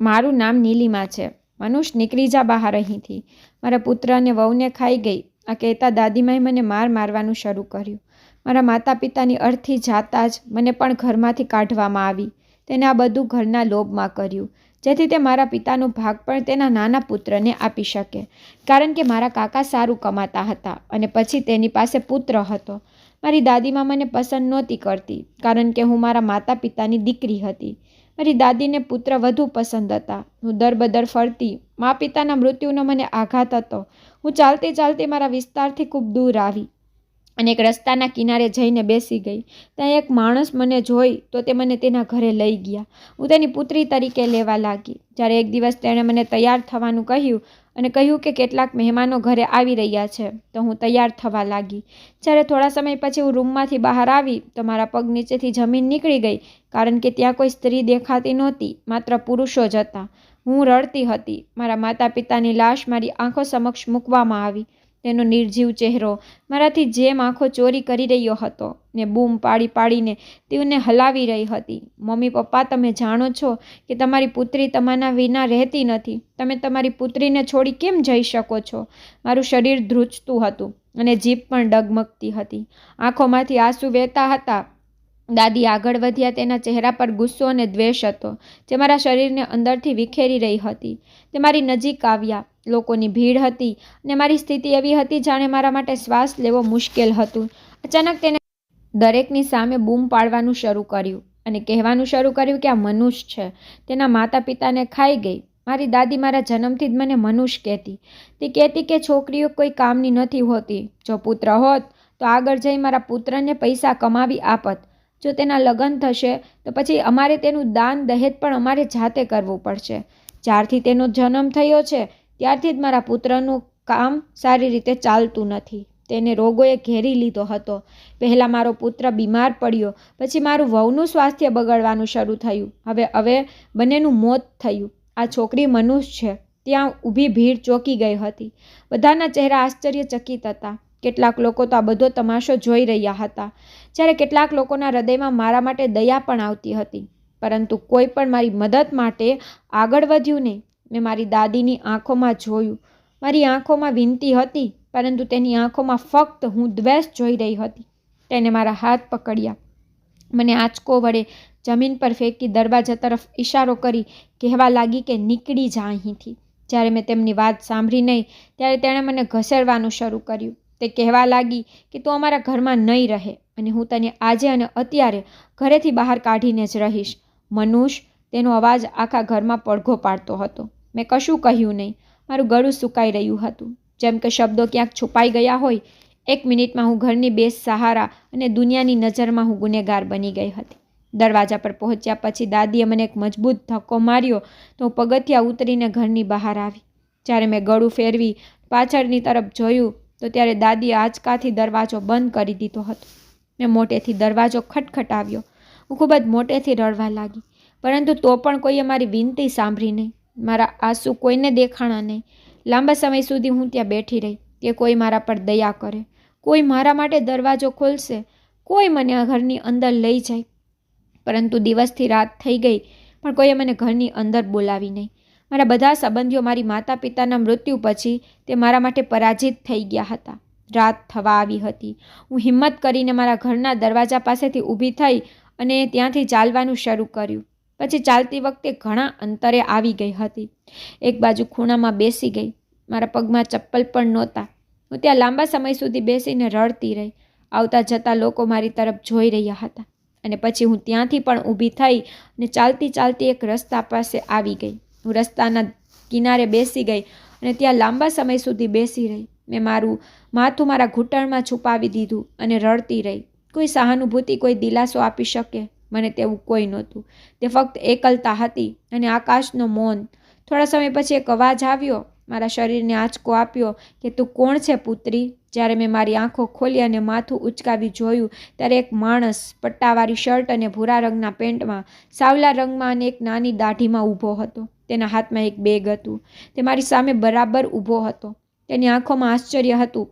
મારું નામ નીલિમા છે. મનુષ, નીકળી જા બહાર અહીંથી. મારા પુત્ર અને વહુને ખાઈ ગઈ. આ કહેતા દાદીમાએ મને મારવાનું શરૂ કર્યું. મારા માતા પિતાની અર્થી જાતા જ મને પણ ઘરમાંથી કાઢવામાં આવી. તેને આ બધું ઘરના લોભમાં કર્યું, જેથી તે મારા પિતાનો ભાગ પણ તેના નાના પુત્રને આપી શકે, કારણ કે મારા કાકા સારું કમાતા હતા અને પછી તેની પાસે પુત્ર હતો. મારી દાદીમાં મને પસંદ નહોતી કરતી, કારણ કે હું મારા માતા પિતાની દીકરી હતી. મારી દાદીને પુત્ર વધુ પસંદ હતા. હું દરબદર ફરતી. મા પિતાના મૃત્યુનો મને આઘાત હતો. હું ચાલતી ચાલતી મારા વિસ્તારથી ખૂબ દૂર આવી અને એક રસ્તાના કિનારે જઈને બેસી ગઈ. ત્યાં એક માણસ મને જોઈ તો તે મને તેના ઘરે લઈ ગયા. હું તેની પુત્રી તરીકે લેવા લાગી. જ્યારે એક દિવસ તેણે મને તૈયાર થવાનું કહ્યું અને કહ્યું કે કેટલાક મહેમાનો ઘરે આવી રહ્યા છે, તો હું તૈયાર થવા લાગી. જ્યારે થોડા સમય પછી હું રૂમમાંથી બહાર આવી તો મારા પગ નીચેથી જમીન નીકળી ગઈ, કારણ કે ત્યાં કોઈ સ્ત્રી દેખાતી નહોતી, માત્ર પુરુષો જ હતા. હું રડતી હતી. મારા માતા પિતાની લાશ મારી આંખો સમક્ષ મૂકવામાં આવી. તેનો નિર્જીવ ચહેરો મારાથી જેમ આંખો ચોરી કરી રહ્યો હતો ને બૂમ પાડી પાડીને તેઓને હલાવી રહી હતી. મમ્મી, પપ્પા, તમે જાણો છો કે તમારી પુત્રી તમારા વિના રહેતી નથી. તમે તમારી પુત્રીને છોડી કેમ જઈ શકો છો? મારું શરીર ધ્રુજતું હતું અને જીભ પણ ડગમગતી હતી. આંખોમાંથી આંસુ વહેતા હતા. દાદી આગળ વધ્યા. તેના ચહેરા પર ગુસ્સો અને દ્વેષ હતો, જે મારા શરીરને અંદરથી વિખેરી રહી હતી. તે મારી નજીક આવ્યા. લોકોની ભીડ હતી અને મારી સ્થિતિ એવી હતી જાણે મારા માટે શ્વાસ લેવો મુશ્કેલ હતું. અચાનક તેને દરેકની સામે બૂમ પાડવાનું શરૂ કર્યું અને કહેવાનું શરૂ કર્યું કે આ મનુષ્ય છે. તેના માતા પિતાને ખાઈ ગઈ. મારી દાદી મારા જન્મથી જ મને મનુષ્ય કહેતી. તે કહેતી કે છોકરીઓ કોઈ કામની નથી હોતી. જો પુત્ર હોત તો આગળ જઈ મારા પુત્રને પૈસા કમાવી આપત. જો તેના લગ્ન થશે તો પછી અમારે તેનું દાન દહેજ પણ અમારે જાતે કરવું પડશે. જ્યારથી તેનો જન્મ થયો છે ત્યારથી જ મારા પુત્રનું કામ સારી રીતે ચાલતું નથી. તેને રોગોએ ઘેરી લીધો હતો. પહેલાં મારો પુત્ર બીમાર પડ્યો, પછી મારું વહુનું સ્વાસ્થ્ય બગડવાનું શરૂ થયું. હવે બંનેનું મોત થયું. આ છોકરી મનુષ્ય છે. ત્યાં ઊભી ભીડ ચોંકી ગઈ હતી. બધાના ચહેરા આશ્ચર્યચકિત હતા. કેટલાક લોકો તો આ બધો તમાશો જોઈ રહ્યા હતા, જ્યારે કેટલાક લોકોના હૃદયમાં મારા માટે દયા પણ આવતી હતી. પરંતુ કોઈ પણ મારી મદદ માટે આગળ વધ્યું નહીં. મેં મારી દાદીની આંખોમાં જોયું. મારી આંખોમાં વિનંતી હતી, પરંતુ તેની આંખોમાં ફક્ત હું દ્વેષ જોઈ રહી હતી. તેને મારા હાથ પકડ્યા, મને આંચકો વડે જમીન પર ફેંકી દરવાજા તરફ ઇશારો કરી કહેવા લાગી કે નીકળી જા અહીંથી. જ્યારે મેં તેમની વાત સાંભળી નહીં ત્યારે તેણે મને ઘસેડવાનું શરૂ કર્યું. તે કહેવા લાગી કે તું અમારા ઘરમાં નહીં રહે અને હું તને આજે અને અત્યારે ઘરેથી બહાર કાઢીને જ રહીશ. મનુષ, તેનો અવાજ આખા ઘરમાં પડઘો પાડતો હતો. મેં કશું કહ્યું નહીં. મારું ગળું સુકાઈ રહ્યું હતું, જેમ કે શબ્દો ક્યાંક છુપાઈ ગયા હોય. 1 મિનિટમાં હું ઘરની બેસહારા અને દુનિયાની નજરમાં હું ગુનેગાર બની ગઈ હતી. દરવાજા પર પહોંચ્યા પછી દાદીએ મને એક મજબૂત ધક્કો માર્યો તો હું પગથિયાં ઉતરીને ઘરની બહાર આવી. જ્યારે મેં ગળું ફેરવી પાછળની તરફ જોયું તો ત્યારે દાદીએ આંચકાથી દરવાજો બંધ કરી દીધો હતો. મેં મોટેથી દરવાજો ખટખટાવ્યો. હું ખૂબ જ મોટેથી રડવા લાગી, પરંતુ તો પણ કોઈએ મારી વિનંતી સાંભળી નહીં. મારા આંસુ કોઈને દેખાણા નહીં. લાંબા સમય સુધી હું ત્યાં બેઠી રહી કે કોઈ મારા પર દયા કરે, કોઈ મારા માટે દરવાજો ખોલશે, કોઈ મને આ ઘરની અંદર લઈ જાય. પરંતુ દિવસથી રાત થઈ ગઈ પણ કોઈએ મને ઘરની અંદર બોલાવી નહીં. મારા બધા સંબંધીઓ મારી માતા પિતાના મૃત્યુ પછી તે મારા માટે પરાજિત થઈ ગયા હતા. રાત થવા આવી હતી. હું હિંમત કરીને મારા ઘરના દરવાજા પાસેથી ઊભી થઈ અને ત્યાંથી ચાલવાનું શરૂ કર્યું. પછી ચાલતી વખતે ઘણા અંતરે આવી ગઈ હતી. એક બાજુ ખૂણામાં બેસી ગઈ. મારા પગમાં ચપ્પલ પણ નહોતા. હું ત્યાં લાંબા સમય સુધી બેસીને રડતી રહી. આવતા જતા લોકો મારી તરફ જોઈ રહ્યા હતા અને પછી હું ત્યાંથી પણ ઊભી થઈ અને ચાલતી ચાલતી એક રસ્તા પાસે આવી ગઈ. હું રસ્તાના કિનારે બેસી ગઈ અને ત્યાં લાંબા સમય સુધી બેસી રહી. મેં મારું માથું મારા ઘૂંટણમાં છુપાવી દીધું અને રડતી રહી. કોઈ સહાનુભૂતિ, કોઈ દિલાસો આપી શકે મને તેવું કોઈ નહોતું. તે ફક્ત એકલતા હતી અને આકાશનો મૌન. થોડા સમય પછી એક અવાજ આવ્યો. મારા શરીરને આંચકો આપ્યો કે તું કોણ છે પુત્રી? જ્યારે મેં મારી આંખો ખોલી અને માથું ઉંચકાવી જોયું ત્યારે એક માણસ પટ્ટાવાળી શર્ટ અને ભૂરા રંગના પેન્ટમાં, સાવલા રંગમાં અને એક નાની દાઢીમાં ઊભો હતો. તેના હાથમાં એક બેગ હતું. તે મારી સામે બરાબર ઊભો હતો. તેની આંખોમાં આશ્ચર્ય હતું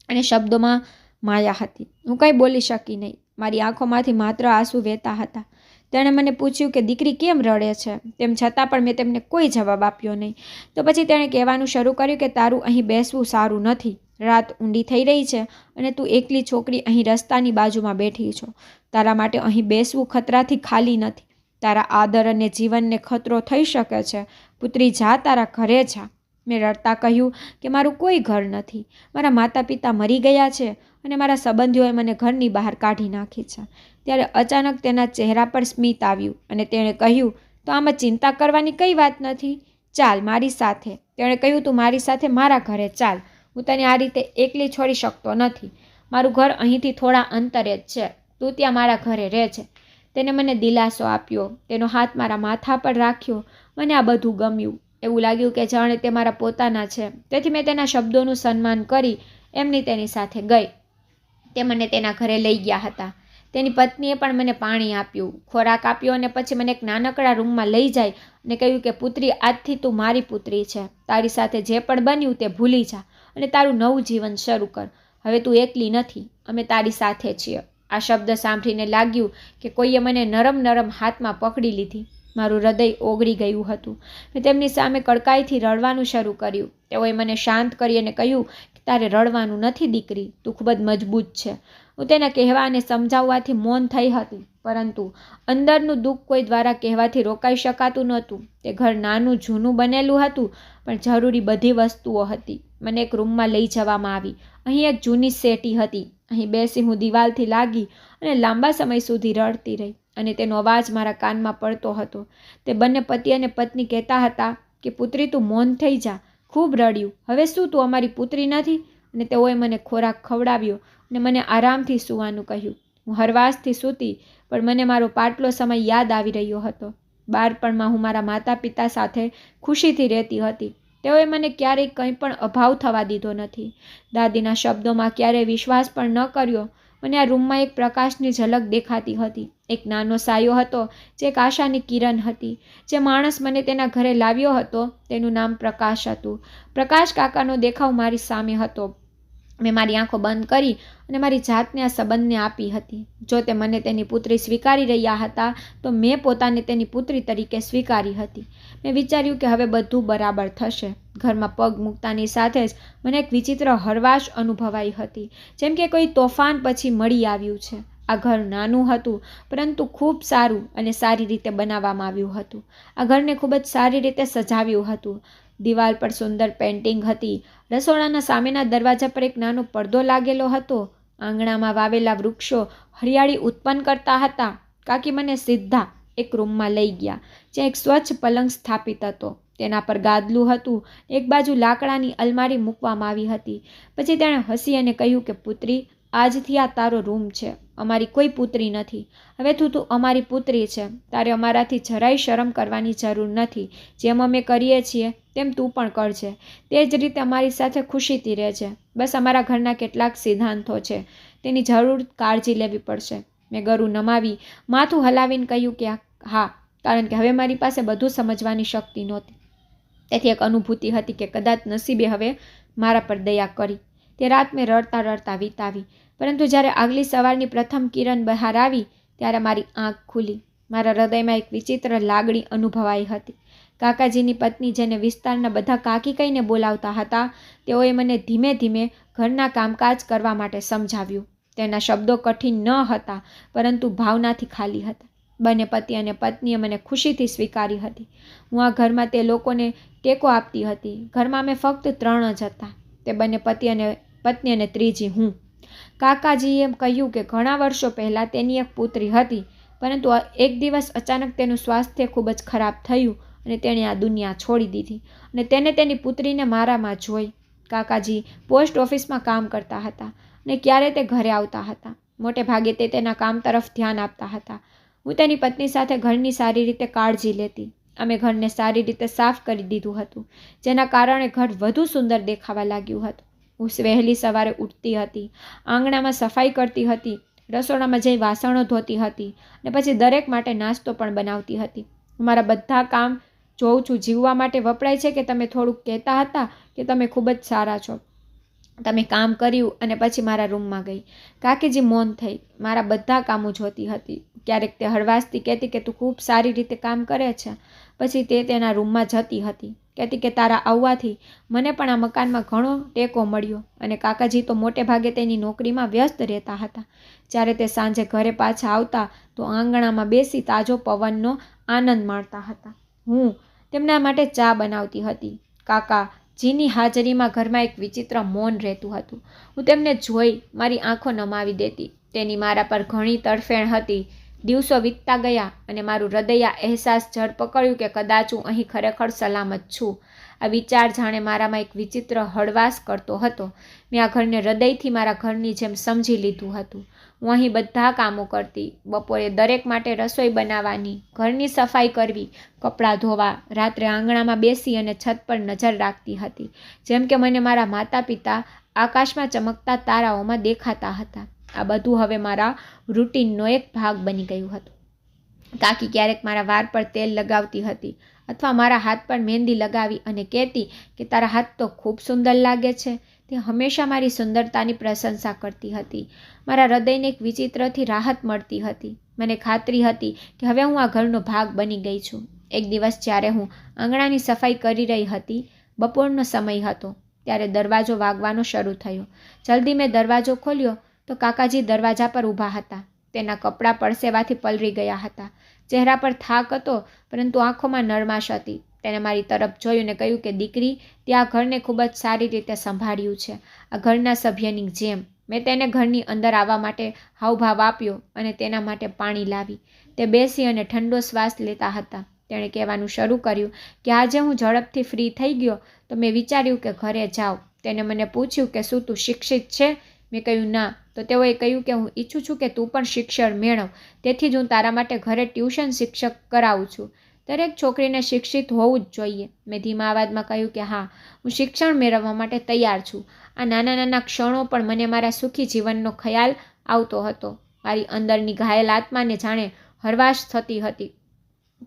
અને શબ્દોમાં માયા હતી. હું કંઈ બોલી શકી નહીં. મારી આંખોમાંથી માત્ર આંસુ વહેતા હતા. તેણે મને પૂછ્યું કે દીકરી કેમ રડે છે, તેમ છતાં પણ મેં તેમને કોઈ જવાબ આપ્યો નહીં. તો પછી તેણે કહેવાનું શરૂ કર્યું કે તારું અહીં બેસવું સારું નથી. રાત ઊંડી થઈ રહી છે અને તું એકલી છોકરી અહીં રસ્તાની બાજુમાં બેઠી છો. તારા માટે અહીં બેસવું ખતરાથી ખાલી નથી. તારા આદર અને જીવનને ખતરો થઈ શકે છે. પુત્રી, જા, તારા ઘરે જા. મેં રડતા કહ્યું કે મારું કોઈ ઘર નથી. મારા માતા પિતા મરી ગયા છે અને મારા સંબંધીઓએ મને ઘરની બહાર કાઢી નાખી છે. ત્યારે અચાનક તેના ચહેરા પર સ્મિત આવ્યું અને તેણે કહ્યું, તો આમાં ચિંતા કરવાની કઈ વાત નથી. ચાલ મારી સાથે. તેણે કહ્યું, તું મારી સાથે મારા ઘરે ચાલ. હું તને આ રીતે એકલી છોડી શકતો નથી. મારું ઘર અહીંથી થોડા અંતરે જ છે. તું ત્યાં મારા ઘરે રહે છે. તેને મને દિલાસો આપ્યો. તેનો હાથ મારા માથા પર રાખ્યો. મને આ બધું ગમ્યું. એવું લાગ્યું કે જાણે તે મારા પોતાના છે. તેથી મેં તેના શબ્દોનું સન્માન કરી એમની તેની સાથે ગઈ. તે મને તેના ઘરે લઈ ગયા હતા. તેની પત્નીએ પણ મને પાણી આપ્યું, ખોરાક આપ્યો અને પછી મને એક નાનકડા રૂમમાં લઈ જાય અને કહ્યું કે પુત્રી, આજથી તું મારી પુત્રી છે. તારી સાથે જે પણ બન્યું તે ભૂલી જા અને તારું નવું જીવન શરૂ કર. હવે તું એકલી નથી, અમે તારી સાથે છીએ. આ શબ્દ સાંભળીને લાગ્યું કે કોઈએ મને નરમ હાથમાં પકડી લીધી. મારું હૃદય ઓગળી ગયું હતું. મેં તેમની સામે કડકાઈથી રડવાનું શરૂ કર્યું. તેઓએ મને શાંત કરી અને કહ્યું કે તારે રડવાનું નથી દીકરી, તું ખૂબ જ મજબૂત છે. હું તેના કહેવા અને સમજાવવાથી મૌન થઈ હતી, પરંતુ અંદરનું દુઃખ કોઈ દ્વારા કહેવાથી રોકાઈ શકાતું નહોતું. તે ઘર નાનું જૂનું બનેલું હતું, પણ જરૂરી બધી વસ્તુઓ હતી. મને એક રૂમમાં લઈ જવામાં આવી. અહીં એક જૂની સેટી હતી. અહીં બેસી હું દિવાલથી લાગી અને લાંબા સમય સુધી રડતી રહી અને તેનો અવાજ મારા કાનમાં પડતો હતો. તે બંને પતિ અને પત્ની કહેતા હતા કે પુત્રી, તું મૌન થઈ જા. ખૂબ રડ્યું. હવે શું તું અમારી પુત્રી નથી? અને તેઓએ મને ખોરાક ખવડાવ્યો અને મને આરામથી સૂવાનું કહ્યું. હું હરવાસથી સૂતી, પણ મને મારો પાટલો સમય યાદ આવી રહ્યો હતો. બાળપણમાં હું મારા માતા પિતા સાથે ખુશીથી રહેતી હતી. તેઓએ મને ક્યારેય કંઈ પણ અભાવ થવા દીધો નથી. દાદીના શબ્દોમાં ક્યારેય વિશ્વાસ પણ ન કર્યો. મને આ રૂમમાં એક પ્રકાશની ઝલક દેખાતી હતી. એક નાનો સાયો હતો, જે એક આશાની કિરણ હતી. જે માણસ મને તેના ઘરે લાવ્યો હતો તેનું નામ પ્રકાશ હતું. પ્રકાશ કાકાનો દેખાવ મારી સામે હતો. મેં મારી આંખો બંધ કરી અને મારી જાતને આ સંબંધને આપી હતી. જો તે મને તેની પુત્રી સ્વીકારી રહ્યા હતા, તો મેં પોતાને તેની પુત્રી તરીકે સ્વીકારી હતી. મેં વિચાર્યું કે હવે બધું બરાબર થશે. ઘરમાં પગ મૂકતાની સાથે જ મને એક વિચિત્ર હરવાશ અનુભવાઈ હતી, જેમ કે કોઈ તોફાન પછી મળી આવ્યું છે. આ ઘર નાનું હતું, પરંતુ ખૂબ સારું અને સારી રીતે બનાવવામાં આવ્યું હતું. આ ઘરને ખૂબ જ સારી રીતે સજાવ્યું હતું. દિવાલ પર સુંદર પેઇન્ટિંગ હતી. રસોડાના સામેના દરવાજા પર એક નાનો પડદો લાગેલો હતો. આંગણામાં વાવેલા વૃક્ષો હરિયાળી ઉત્પન્ન કરતા હતા. કાકી મને સીધા એક રૂમમાં લઈ ગયા, જ્યાં એક સ્વચ્છ પલંગ સ્થાપિત હતો. તેના પર ગાદલું હતું. એક બાજુ લાકડાની અલમારી મૂકવામાં આવી હતી. પછી તેણે હસી અને કહ્યું કે પુત્રી, આજથી આ તારો રૂમ છે. અમારી કોઈ પુત્રી નથી. હવે તું અમારી પુત્રી છે. તારે અમારાથી જરાય શરમ કરવાની જરૂર નથી. જેમ અમે કરીએ છીએ તેમ તું પણ કરજે. તે જ રીતે અમારી સાથે ખુશીથી રહેજે. બસ અમારા ઘરના કેટલાક સિદ્ધાંતો છે, તેની જરૂર કાળજી લેવી પડશે. મેં ગળું નમાવી માથું હલાવીને કહ્યું કે હા, કારણ કે હવે મારી પાસે બધું સમજવાની શક્તિ નહોતી. તેથી એક અનુભૂતિ હતી કે કદાચ નસીબે હવે મારા પર દયા કરી. તે રાત મેં રડતા વિતાવી, પરંતુ જ્યારે આગલી સવારની પ્રથમ કિરણ બહાર આવી ત્યારે મારી આંખ ખુલી. મારા હૃદયમાં એક વિચિત્ર લાગણી અનુભવાઈ હતી. કાકાજીની પત્ની, જેને વિસ્તારના બધા કાકી કહીને બોલાવતા હતા, તેઓએ મને ધીમે ધીમે ઘરના કામકાજ કરવા માટે સમજાવ્યું. તેના શબ્દો કઠિન ન હતા, પરંતુ ભાવનાથી ખાલી હતા. બંને પતિ અને પત્નીએ મને ખુશીથી સ્વીકારી હતી. હું આ ઘરમાં તે લોકોને ટેકો આપતી હતી. ઘરમાં અમે ફક્ત 3 જ હતા. તે બંને પતિ અને પત્ની અને ત્રીજી હું. કાકાજીએ કહ્યું કે ઘણા વર્ષો પહેલાં તેની એક પુત્રી હતી, પરંતુ એક દિવસ અચાનક તેનું સ્વાસ્થ્ય ખૂબ જ ખરાબ થયું અને તેણે આ દુનિયા છોડી દીધી અને તેને તેની પુત્રીને મારામાં જોઈ. કાકાજી પોસ્ટ ઓફિસમાં કામ કરતા હતા અને ક્યારે તે ઘરે આવતા હતા. મોટે ભાગે તે તેના કામ તરફ ધ્યાન આપતા હતા. હું તેની પત્ની સાથે ઘરની સારી રીતે કાળજી લેતી. અમે ઘરને સારી રીતે સાફ કરી દીધું હતું, જેના કારણે ઘર વધુ સુંદર દેખાવા લાગ્યું હતું. હું વહેલી સવારે ઉઠતી હતી, આંગણામાં સફાઈ કરતી હતી, રસોડામાં જઈ વાસણો ધોતી હતી અને પછી દરેક માટે નાસ્તો પણ બનાવતી હતી. મારા બધા કામ જોઉં છું જીવવા માટે વપરાય છે કે તમે થોડુંક કહેતા હતા કે તમે ખૂબ જ સારા છો. તમે કામ કર્યું અને પછી મારા રૂમમાં ગઈ. કાકીજી મૌન થઈ. મારા બધા કામો જોતી હતી. ક્યારેક તે હળવાશથી કહેતી કે તું ખૂબ સારી રીતે કામ કરે છે. પછી તે તેના રૂમમાં જતી હતી. કહેતી કે તારા આવવાથી મને પણ આ મકાનમાં ઘણો ટેકો મળ્યો. અને કાકાજી તો મોટે ભાગે તેની નોકરીમાં વ્યસ્ત રહેતા હતા. જ્યારે તે સાંજે ઘરે પાછા આવતા તો આંગણામાં બેસી તાજો પવનનો આનંદ માણતા હતા. હું તેમના માટે ચા બનાવતી હતી. કાકા જીની હાજરીમાં ઘરમાં એક વિચિત્ર મૌન રહેતું હતું. હું તેમને જોઈ મારી આંખો નમાવી દેતી. તેની મારા પર ઘણી તડફેણ હતી. દિવસો વીતતા ગયા અને મારું હૃદય આ અહેસાસ જડ પકડ્યું કે કદાચ હું અહીં ખરેખર સલામત છું. આ વિચાર જાણે મારામાં એક વિચિત્ર હળવાશ કરતો હતો. મેં આ ઘરને હૃદયથી મારા ઘરની જેમ સમજી લીધું હતું. હું અહીં બધા કામો કરતી. બપોરે દરેક માટે રસોઈ બનાવવાની, ઘરની સફાઈ કરવી, કપડાં ધોવા, રાત્રે આંગણામાં બેસી અને છત પર નજર રાખતી હતી. જેમ કે મને મારા માતા પિતા આકાશમાં ચમકતા તારાઓમાં દેખાતા હતા. આ બધું હવે મારા રૂટીનનો એક ભાગ બની ગયું હતું. કાકી ક્યારેક મારા વાળ પર તેલ લગાવતી હતી અથવા મારા હાથ પર મહેંદી લગાવી અને કહેતી કે તારા હાથ તો ખૂબ સુંદર લાગે છે. તે હંમેશા મારી સુંદરતાની પ્રશંસા કરતી હતી. મારા હૃદયને એક વિચિત્રથી રાહત મળતી હતી. મને ખાતરી હતી કે હવે હું આ ઘરનો ભાગ બની ગઈ છું. એક દિવસ જ્યારે હું આંગણાની સફાઈ કરી રહી હતી, બપોરનો સમય હતો, ત્યારે દરવાજો વાગવાનો શરૂ થયો. જલ્દી મેં દરવાજો ખોલ્યો તો કાકાજી દરવાજા પર ઊભા હતા. તેના કપડાં પરસેવાથી પલળી ગયા હતા. ચહેરા પર થાક હતો, પરંતુ આંખોમાં નરમાશ હતી. તેને મારી તરફ જોયું અને કહ્યું કે દીકરી, તે આ ઘરને ખૂબ જ સારી રીતે સંભાળ્યું છે, આ ઘરના સભ્યની જેમ. મેં તેને ઘરની અંદર આવવા માટે હાવભાવ આપ્યો અને તેના માટે પાણી લાવી. તે બેસી અને ઠંડો શ્વાસ લેતા હતા. તેણે કહેવાનું શરૂ કર્યું કે આજે હું ઝડપથી ફ્રી થઈ ગયો તો મેં વિચાર્યું કે ઘરે જાઉં. તેને મને પૂછ્યું કે શું તું શિક્ષિત છે? મેં કહ્યું ના. તો તેઓએ કહ્યું કે હું ઈચ્છું છું કે તું પણ શિક્ષણ મેળવ, તેથી જ હું તારા માટે ઘરે ટ્યુશન શિક્ષક કરાવું છું. દરેક છોકરીને શિક્ષિત હોવું જ જોઈએ. મેં ધીમા અવાજમાં કહ્યું કે હા, હું શિક્ષણ મેળવવા માટે તૈયાર છું. આ નાના નાના ક્ષણો પણ મને મારા સુખી જીવનનો ખ્યાલ આવતો હતો. મારી અંદરની ઘાયલ આત્માને જાણે હરવાશ થતી હતી.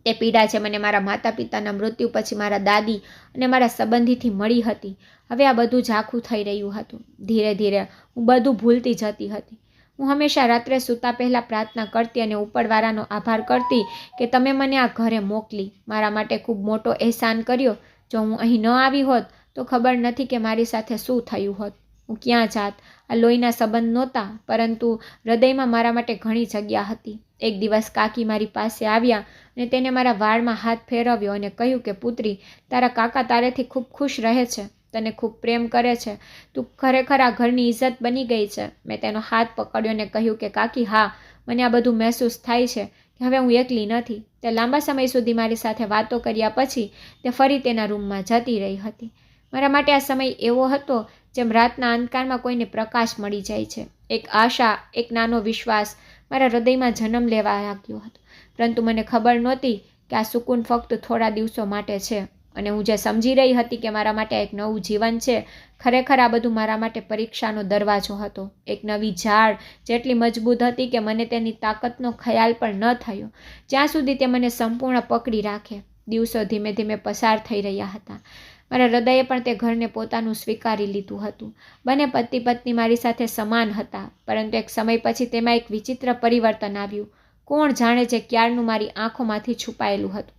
તે પીડા જે મને મારા માતા પિતાના મૃત્યુ પછી મારા દાદી અને મારા સંબંધીથી મળી હતી, હવે આ બધું ઝાંખું થઈ રહ્યું હતું. ધીરે ધીરે હું બધું ભૂલતી જતી હતી. હું હંમેશા રાત્રે સૂતા પહેલાં પ્રાર્થના કરતી અને ઉપરવાળાનો આભાર કરતી કે તમે મને આ ઘરે મોકલી, મારા માટે ખૂબ મોટો અહેસાન કર્યો. જો હું અહીં ન આવી હોત તો ખબર નથી કે મારી સાથે શું થયું હોત, હું ક્યાં જાત. આ લોહીના સંબંધ નહોતા, પરંતુ હૃદયમાં મારા માટે ઘણી જગ્યા હતી. એક દિવસ કાકી મારી પાસે આવ્યા અને તેને મારા વાળમાં હાથ ફેરવ્યો અને કહ્યું કે પુત્રી, તારા કાકા તારેથી ખૂબ ખુશ રહે છે, તને ખૂબ પ્રેમ કરે છે, તું ખરેખર આ ઘરની ઇજ્જત બની ગઈ છે. મેં તેનો હાથ પકડ્યો અને કહ્યું કે કાકી હા, મને આ બધું મહેસૂસ થાય છે કે હવે હું એકલી નથી. તે લાંબા સમય સુધી મારી સાથે વાતો કર્યા પછી તે ફરી તેના રૂમમાં જતી રહી હતી. મારા માટે આ સમય એવો હતો જેમ રાતના અંધકારમાં કોઈને પ્રકાશ મળી જાય છે. એક આશા, એક નાનો વિશ્વાસ મારા હૃદયમાં જન્મ લેવા લાગ્યો હતો. પરંતુ મને ખબર નહોતી કે આ સુકૂન ફક્ત થોડા દિવસો માટે છે. અને હું જે સમજી રહી હતી કે મારા માટે એક નવું જીવન છે, ખરેખર આ બધું મારા માટે પરીક્ષાનો દરવાજો હતો. એક નવી ઝાડ જેટલી મજબૂત હતી કે મને તેની તાકાતનો ખ્યાલ પણ ન થયો, જ્યાં સુધી તે મને સંપૂર્ણ પકડી રાખે. દિવસો ધીમે ધીમે પસાર થઈ રહ્યા હતા. મારા હૃદયે પણ તે ઘરને પોતાનું સ્વીકારી લીધું હતું. બંને પતિ પત્ની મારી સાથે સમાન હતા, પરંતુ એક સમય પછી તેમાં એક વિચિત્ર પરિવર્તન આવ્યું. કોણ જાણે જે ક્યારનું મારી આંખોમાંથી છુપાયેલું હતું,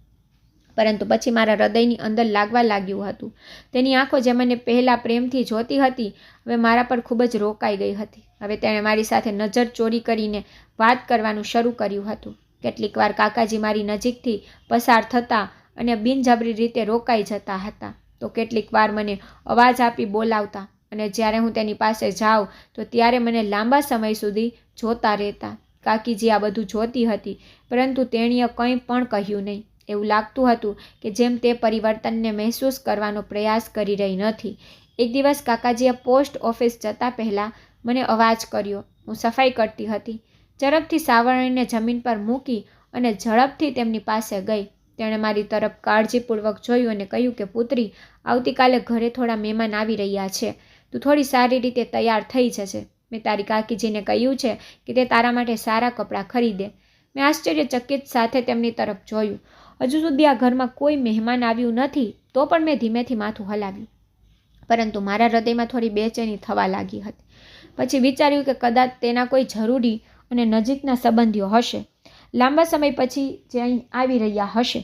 પરંતુ પછી મારા હૃદયની અંદર લાગવા લાગ્યું હતું. તેની આંખો જે મને પહેલાં પ્રેમથી જોતી હતી, હવે મારા પર ખૂબ જ રોકાઈ ગઈ હતી. હવે તેણે મારી સાથે નજર ચોરી કરીને વાત કરવાનું શરૂ કર્યું હતું. કેટલીક વાર કાકાજી મારી નજીકથી પસાર થતા અને બિનજબરી રીતે રોકાઈ જતા હતા, તો કેટલીક વાર મને અવાજ આપી બોલાવતા, અને જ્યારે હું તેની પાસે જાઉં તો ત્યારે મને લાંબા સમય સુધી જોતા રહેતા. કાકીજી આ બધું જોતી હતી, પરંતુ તેણીએ કંઈ પણ કહ્યું નહીં. એવું લાગતું હતું કે જેમ તે પરિવર્તનને મહેસૂસ કરવાનો પ્રયાસ કરી રહી નથી. એક દિવસ કાકાજીએ પોસ્ટ ઓફિસ જતાં પહેલાં મને અવાજ કર્યો. હું સફાઈ કરતી હતી. ઝડપથી સાવરણીને જમીન પર મૂકી અને ઝડપથી તેમની પાસે ગઈ. તેણે મારી તરફ કાળજીપૂર્વક જોયું અને કહ્યું કે પુત્રી, આવતીકાલે ઘરે થોડા મહેમાન આવી રહ્યા છે, તું થોડી સારી રીતે તૈયાર થઈ જશે. મેં તારી કાકીજીને કહ્યું છે કે તે તારા માટે સારા કપડાં ખરીદે. મેં આશ્ચર્યચકિત સાથે તેમની તરફ જોયું. હજુ સુધી આ ઘરમાં કોઈ મહેમાન આવ્યું નથી, તો પણ મેં ધીમેથી માથું હલાવ્યું. પરંતુ મારા હૃદયમાં થોડી બેચેની થવા લાગી હતી. પછી વિચાર્યું કે કદાચ તેના કોઈ જરૂરી અને નજીકના સંબંધીઓ હશે, લાંબા સમય પછી જે અહીં આવી રહ્યા હશે.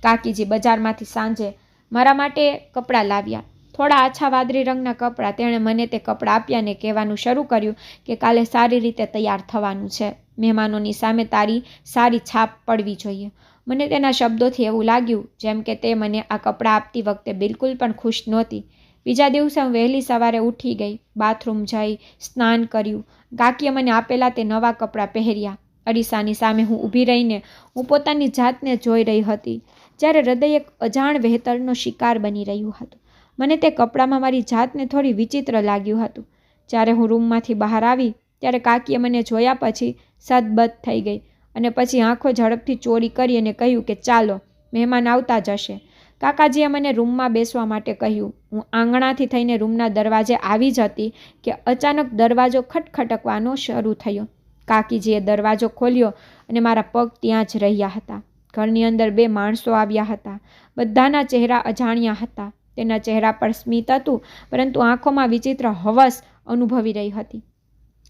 કાકીજી બજારમાંથી સાંજે મારા માટે કપડાં લાવ્યા, થોડા આછા વાદળી રંગના કપડાં. તેણે મને તે કપડાં આપ્યા ને કહેવાનું શરૂ કર્યું કે કાલે સારી રીતે તૈયાર થવાનું છે. મહેમાનોની સામે તારી સારી છાપ પડવી જોઈએ. મને તેના શબ્દોથી એવું લાગ્યું જેમ કે તે મને આ કપડાં આપતી વખતે બિલકુલ પણ ખુશ નહોતી. બીજા દિવસે હું વહેલી સવારે ઉઠી ગઈ, બાથરૂમ જઈ સ્નાન કર્યું. કાકીએ મને આપેલા તે નવા કપડાં પહેર્યા. અરીસાની સામે હું ઊભી રહીને હું પોતાની જાતને જોઈ રહી હતી, જ્યારે હૃદય એક અજાણ વહેતરનો શિકાર બની રહ્યું હતું. મને તે કપડામાં મારી જાતને થોડી વિચિત્ર લાગ્યું હતું. જ્યારે હું રૂમમાંથી બહાર આવી ત્યારે કાકીએ મને જોયા પછી સદબદ થઈ ગઈ અને પછી આંખો ઝડપથી ચોરી કરી અને કહ્યું કે ચાલો, મહેમાન આવતા જ હશે. કાકાજીએ મને રૂમમાં બેસવા માટે કહ્યું. હું આંગણાથી થઈને રૂમના દરવાજે આવી જ હતી કે અચાનક દરવાજો ખટખટકવાનો શરૂ થયો. કાકીજીએ દરવાજો ખોલ્યો અને મારા પગ ત્યાં જ રહ્યા હતા. ઘરની અંદર 2 માણસો આવ્યા હતા. બધાના ચહેરા અજાણ્યા હતા. તેના ચહેરા પર સ્મિત હતું, પરંતુ આંખોમાં વિચિત્ર હવસ અનુભવી રહી હતી.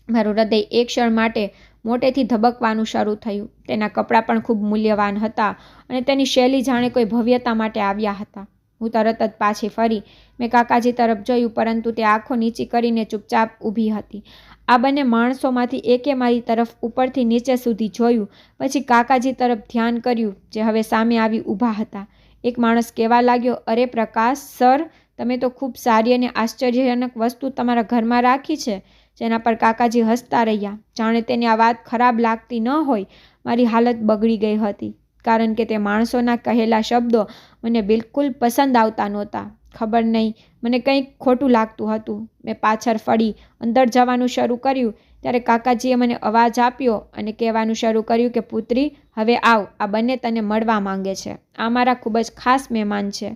મારું હૃદય એક ક્ષણ માટે મોટેથી ધબકવાનું શરૂ થયું. તેના કપડાં પણ ખૂબ મૂલ્યવાન હતા અને તેની શૈલી જાણે કોઈ ભવ્યતા માટે આવ્યા હતા. હું તરત જ પાછી ફરી મેં કાકાજી તરફ જોયું, પરંતુ તે આંખો નીચી કરીને ચૂપચાપ ઊભી હતી. આ બંને માણસોમાંથી એકે મારી તરફ ઉપરથી નીચે સુધી જોયું, પછી કાકાજી તરફ ધ્યાન કર્યું જે હવે સામે આવી ઊભા હતા. એક માણસ કહેવા લાગ્યો, અરે પ્રકાશ સર, તમે તો ખૂબ સારી અને આશ્ચર્યજનક વસ્તુ તમારા ઘરમાં રાખી છે. જેના પર કાકાજી હસતા રહ્યા, જાણે તેને આ વાત ખરાબ લાગતી ન હોય. મારી હાલત બગડી ગઈ હતી, કારણ કે તે માણસોના કહેલા શબ્દો મને બિલકુલ પસંદ આવતા નહોતા. ખબર નહીં, મને કંઈક ખોટું લાગતું હતું. મેં પાછળ ફરી અંદર જવાનું શરૂ કર્યું ત્યારે કાકાજીએ મને અવાજ આપ્યો અને કહેવાનું શરૂ કર્યું કે પુત્રી, હવે આવ, આ બંને તને મળવા માંગે છે. આ મારા ખૂબ જ ખાસ મહેમાન છે.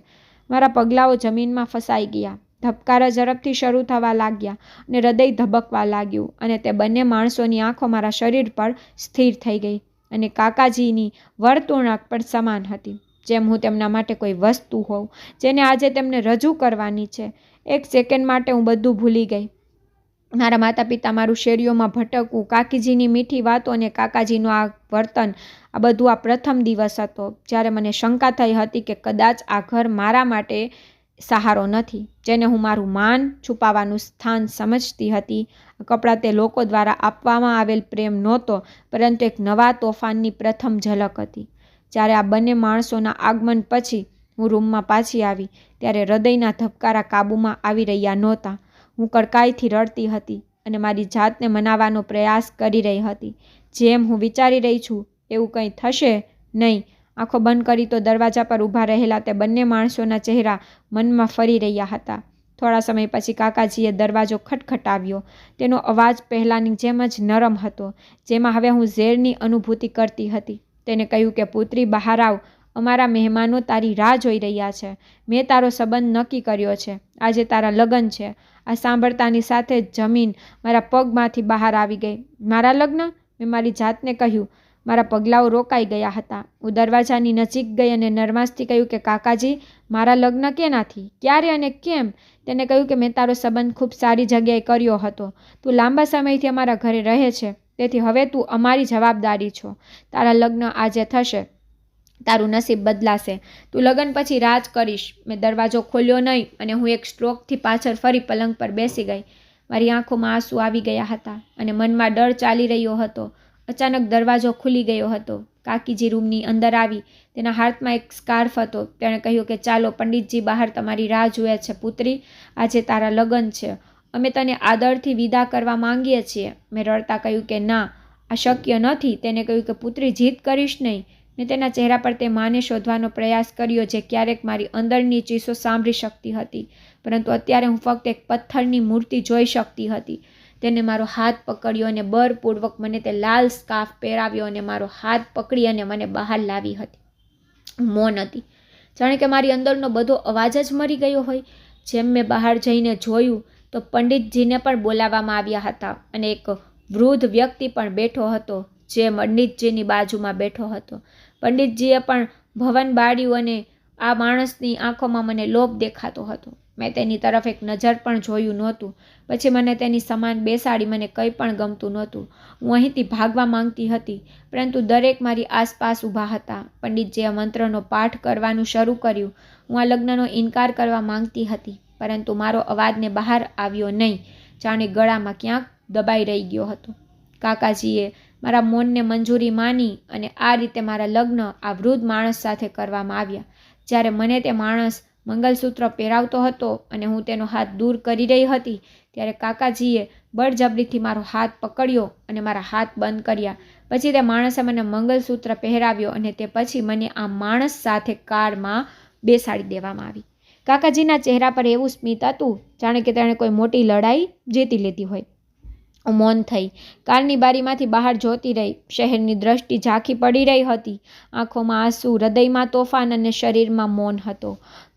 મારા પગલાઓ જમીનમાં ફસાઈ ગયા. ધબકારા ઝડપથી શરૂ થવા લાગ્યા અને હૃદય ધબકવા લાગ્યું અને તે બંને માણસોની આંખો મારા શરીર પર સ્થિર થઈ ગઈ અને કાકાજીની વર્તણૂક પણ સમાન હતી, જેમ હું તેમના માટે કોઈ વસ્તુ હોઉં જેને આજે તેમને રજૂ કરવાની છે. એક સેકન્ડ માટે હું બધું ભૂલી ગઈ. મારા માતા પિતા, મારું શેરીઓમાં ભટકવું, કાકીજીની મીઠી વાતો અને કાકાજીનું આ વર્તન, આ બધું આ પ્રથમ દિવસ હતો જ્યારે મને શંકા થઈ હતી કે કદાચ આ ઘર મારા માટે સહારો નથી, જેને હું મારું માન છુપાવવાનું સ્થાન સમજતી હતી. આ કપડાં તે લોકો દ્વારા આપવામાં આવેલ પ્રેમ નહોતો, પરંતુ એક નવા તોફાનની પ્રથમ ઝલક હતી. જ્યારે આ બંને માણસોના આગમન પછી હું રૂમમાં પાછી આવી ત્યારે હૃદયના ધબકારા કાબૂમાં આવી રહ્યા નહોતા. હું કડકાઈથી રડતી હતી અને મારી જાતને મનાવવાનો પ્રયાસ કરી રહી હતી. જેમ હું વિચારી રહી છું એવું કંઈ થશે નહીં. આંખો બંધ કરી તો દરવાજા પર ઊભા રહેલા તે બંને માણસોના ચહેરા મનમાં ફરી રહ્યા હતા. થોડા સમય પછી કાકાજીએ દરવાજો ખટખટાવ્યો. તેનો અવાજ પહેલાંની જેમ જ નરમ હતો, જેમાં હવે હું ઝેરની અનુભૂતિ કરતી હતી. તેને કહ્યું કે પુત્રી, બહાર આવ, અમારા મહેમાનો તારી રાહ જોઈ રહ્યા છે. મેં તારો સંબંધ નક્કી કર્યો છે. આજે તારા લગ્ન છે. આ સાંભળતાની સાથે જ જમીન મારા પગમાંથી બહાર આવી ગઈ. મારા લગ્ન? મેં મારી જાતને કહ્યું. મારા પગલાઓ રોકાઈ ગયા હતા. હું દરવાજાની નજીક ગઈ અને નરમાશથી કહ્યું કે કાકાજી, મારા લગ્ન કેનાથી, ક્યારે અને કેમ? તેને કહ્યું કે મેં તારો સંબંધ ખૂબ સારી જગ્યાએ કર્યો હતો. તું લાંબા સમયથી અમારા ઘરે રહે છે, તેથી હવે તું અમારી જવાબદારી છો. તારા લગ્ન આજે થશે. તારું નસીબ બદલાશે. તું લગ્ન પછી રાજ કરીશ. મેં દરવાજો ખોલ્યો નહીં અને હું એક સ્ટ્રોકથી પાછળ ફરી પલંગ પર બેસી ગઈ. મારી આંખોમાં આંસુ આવી ગયા હતા અને મનમાં ડર ચાલી રહ્યો હતો. અચાનક દરવાજો ખુલી ગયો હતો. કાકીજી રૂમની અંદર આવી. તેના હાથમાં એક સ્કાર્ફ હતો. તેણે કહ્યું કે ચાલો, પંડિતજી બહાર તમારી રાહ જુએ છે. પુત્રી, આજે તારા લગ્ન છે. અમે તને આદરથી વિદા કરવા માંગીએ છીએ. મેં રડતા કહ્યું કે ના, આ શક્ય નથી. તેને કહ્યું કે પુત્રી, જીદ કરીશ નહીં. મેં તેના ચહેરા પર તે માને શોધવાનો પ્રયાસ કર્યો જે ક્યારેક મારી અંદરની ચીસો સાંભળી શકતી હતી, પરંતુ અત્યારે હું ફક્ત એક પથ્થરની મૂર્તિ જોઈ શકતી હતી. તેને મારો હાથ પકડ્યો અને બળપૂર્વક મને તે લાલ સ્કાર્ફ પહેરાવ્યો અને મારો હાથ પકડી અને મને બહાર લાવી હતી. મૌન હતી, જાણે કે મારી અંદરનો બધો અવાજ જ મરી ગયો હોય. જેમ મેં બહાર જઈને જોયું તો પંડિતજીને પણ બોલાવવામાં આવ્યા હતા અને એક વૃદ્ધ વ્યક્તિ પણ બેઠો હતો જે પંડિતજીની બાજુમાં બેઠો હતો. પંડિતજીએ પણ ભવન બાળ્યું અને આ માણસની આંખોમાં મને લોભ દેખાતો હતો. મેં તેની તરફ એક નજર પણ જોયું નહોતું. પછી મને તેની સમાન બેસાડી મને કંઈ પણ ગમતું નહોતું. હું અહીંથી ભાગવા માંગતી હતી, પરંતુ દરેક મારી આસપાસ ઊભા હતા. પંડિતજીએ મંત્રનો પાઠ કરવાનું શરૂ કર્યું. હું આ લગ્નનો ઇનકાર કરવા માંગતી હતી, પરંતુ મારો અવાજને બહાર આવ્યો નહીં, જાણે ગળામાં ક્યાંક દબાઈ રહી ગયો હતો. કાકાજીએ મારા મૌનને મંજૂરી માની અને આ રીતે મારા લગ્ન આ વૃદ્ધ માણસ સાથે કરવામાં આવ્યા. જ્યારે મને તે માણસ મંગલસૂત્ર પહેરાવતો હતો અને હું તેનો હાથ દૂર કરી રહી હતી, ત્યારે કાકાજીએ બળજબરીથી મારો હાથ પકડ્યો અને મારા હાથ બંધ કર્યા. પછી તે માણસે મને મંગલસૂત્ર પહેરાવ્યો અને તે પછી મને આ માણસ સાથે કારમાં બેસાડી દેવામાં આવી. કાકાજીના ચહેરા પર એવું સ્મિત હતું જાણે કે તેણે કોઈ મોટી લડાઈ જીતી લીધી હોય. હું મૌન થઈ કારની બારીમાંથી બહાર જોતી રહી. શહેરની દ્રષ્ટિ ઝાંખી પડી રહી હતી. આંખોમાં આંસુ, હૃદયમાં તોફાન અને શરીરમાં મૌન હતો.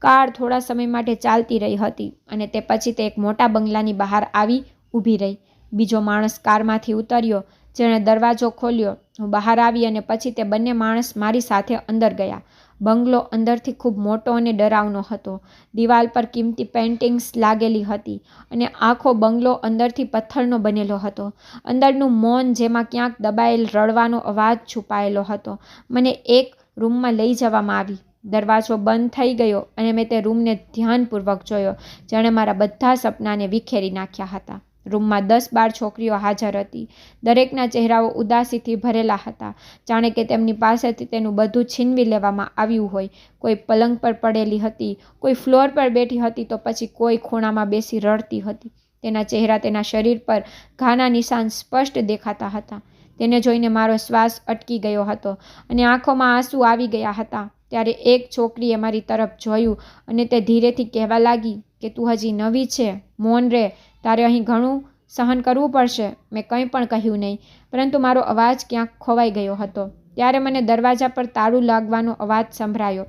કાર થોડા સમય માટે ચાલતી રહી હતી અને તે પછી તે એક મોટા બંગલાની બહાર આવી ઊભી રહી. બીજો માણસ કારમાંથી ઉતર્યો, જેણે દરવાજો ખોલ્યો. હું બહાર આવી અને પછી તે બંને માણસ મારી સાથે અંદર ગયા. બંગલો અંદરથી ખૂબ મોટો અને ડરાવનો હતો. દિવાલ પર કિંમતી પેઇન્ટિંગ્સ લાગેલી હતી અને આખો બંગલો અંદરથી પથ્થરનો બનેલો હતો. અંદરનું મૌન, જેમાં ક્યાંક દબાયેલ રડવાનો અવાજ છુપાયેલો હતો. મને એક રૂમમાં લઈ જવામાં આવી. દરવાજો બંધ થઈ ગયો અને મેં તે રૂમને ધ્યાનપૂર્વક જોયો, જેણે મારા બધા સપનાને વિખેરી નાખ્યા હતા. રૂમમાં 10-12 છોકરીઓ હાજર હતી. દરેકના ચહેરાઓ ઉદાસીથી ભરેલા હતા, જાણે કે તેમની પાસેથી તેનું બધું છીનવી લેવામાં આવ્યું હોય. કોઈ પલંગ પર પડેલી હતી, કોઈ ફ્લોર પર બેઠી હતી, તો પછી કોઈ ખૂણામાં બેસી રડતી હતી. તેના ચહેરા, તેના શરીર પર ઘાના નિશાન સ્પષ્ટ દેખાતા હતા. તેને જોઈને મારો શ્વાસ અટકી ગયો હતો અને આંખોમાં આંસુ આવી ગયા હતા. ત્યારે એક છોકરીએ મારી તરફ જોયું અને તે ધીરેથી કહેવા લાગી કે તું હજી નવી છે, મૌન રહે, તારે અહીં ઘણું સહન કરવું પડશે. મેં કંઈ પણ કહ્યું નહીં, પરંતુ મારો અવાજ ક્યાંક ખોવાઈ ગયો હતો. ત્યારે મને દરવાજા પર તાળું લાગવાનો અવાજ સંભળાયો.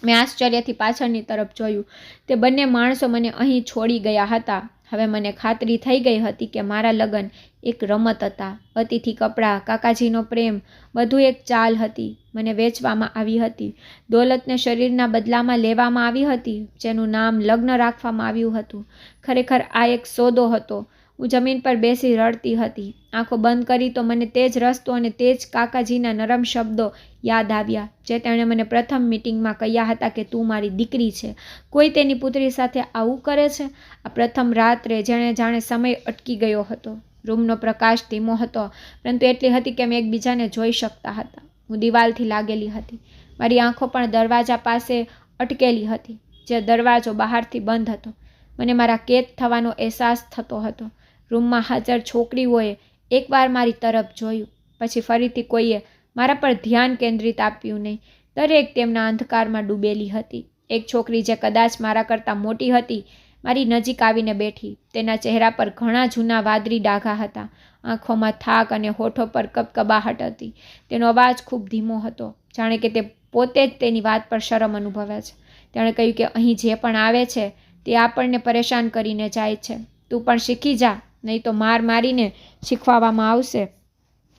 મેં આશ્ચર્યથી પાછળની તરફ જોયું. તે બંને માણસો મને અહીં છોડી ગયા હતા. હવે મને ખાતરી થઈ ગઈ હતી કે મારા લગ્ન એક રમત હતા. અતિથિ કપડાં, કાકાજીનો પ્રેમ, બધું એક ચાલ હતી. મને વેચવામાં આવી હતી. દોલતને શરીરના બદલામાં લેવામાં આવી હતી, જેનું નામ લગ્ન રાખવામાં આવ્યું હતું. ખરેખર આ એક સોદો હતો. હું જમીન પર બેસી રડતી હતી. આંખો બંધ કરી તો મને તે જ રસ્તો અને તે જ કાકાજીના નરમ શબ્દો યાદ આવ્યા, જે તેણે મને પ્રથમ મીટિંગમાં કહ્યા હતા કે તું મારી દીકરી છે. કોઈ તેની પુત્રી સાથે આવું કરે છે? આ પ્રથમ રાત્રે જાણે સમય અટકી ગયો હતો. રૂમનો પ્રકાશ ધીમો હતો, પરંતુ એટલી હતી કે અમે એકબીજાને જોઈ શકતા હતા. હું દિવાલથી લાગેલી હતી. મારી આંખો પણ દરવાજા પાસે અટકેલી હતી, જે દરવાજો બહારથી બંધ હતો. મને મારા કેદ થવાનો અહેસાસ થતો હતો. રૂમમાં હાજર છોકરીઓએ એકવાર મારી તરફ જોયું, પછી ફરીથી કોઈએ મારા પર ધ્યાન કેન્દ્રિત આપ્યું નહીં. દરેક તેમના અંધકારમાં ડૂબેલી હતી. એક છોકરી, જે કદાચ મારા કરતાં મોટી હતી, મારી નજીક આવીને બેઠી. તેના ચહેરા પર ઘણા જૂના વાદળી ડાઘા હતા. આંખોમાં થાક અને હોઠો પર કબકબાહટ હતી. તેનો અવાજ ખૂબ ધીમો હતો, જાણે કે તે પોતે જ તેની વાત પર શરમ અનુભવે છે. તેણે કહ્યું કે અહીં જે પણ આવે છે તે આપણને પરેશાન કરીને જાય છે. તું પણ શીખી જા, નહીં તો માર મારીને શીખવાડવામાં આવશે.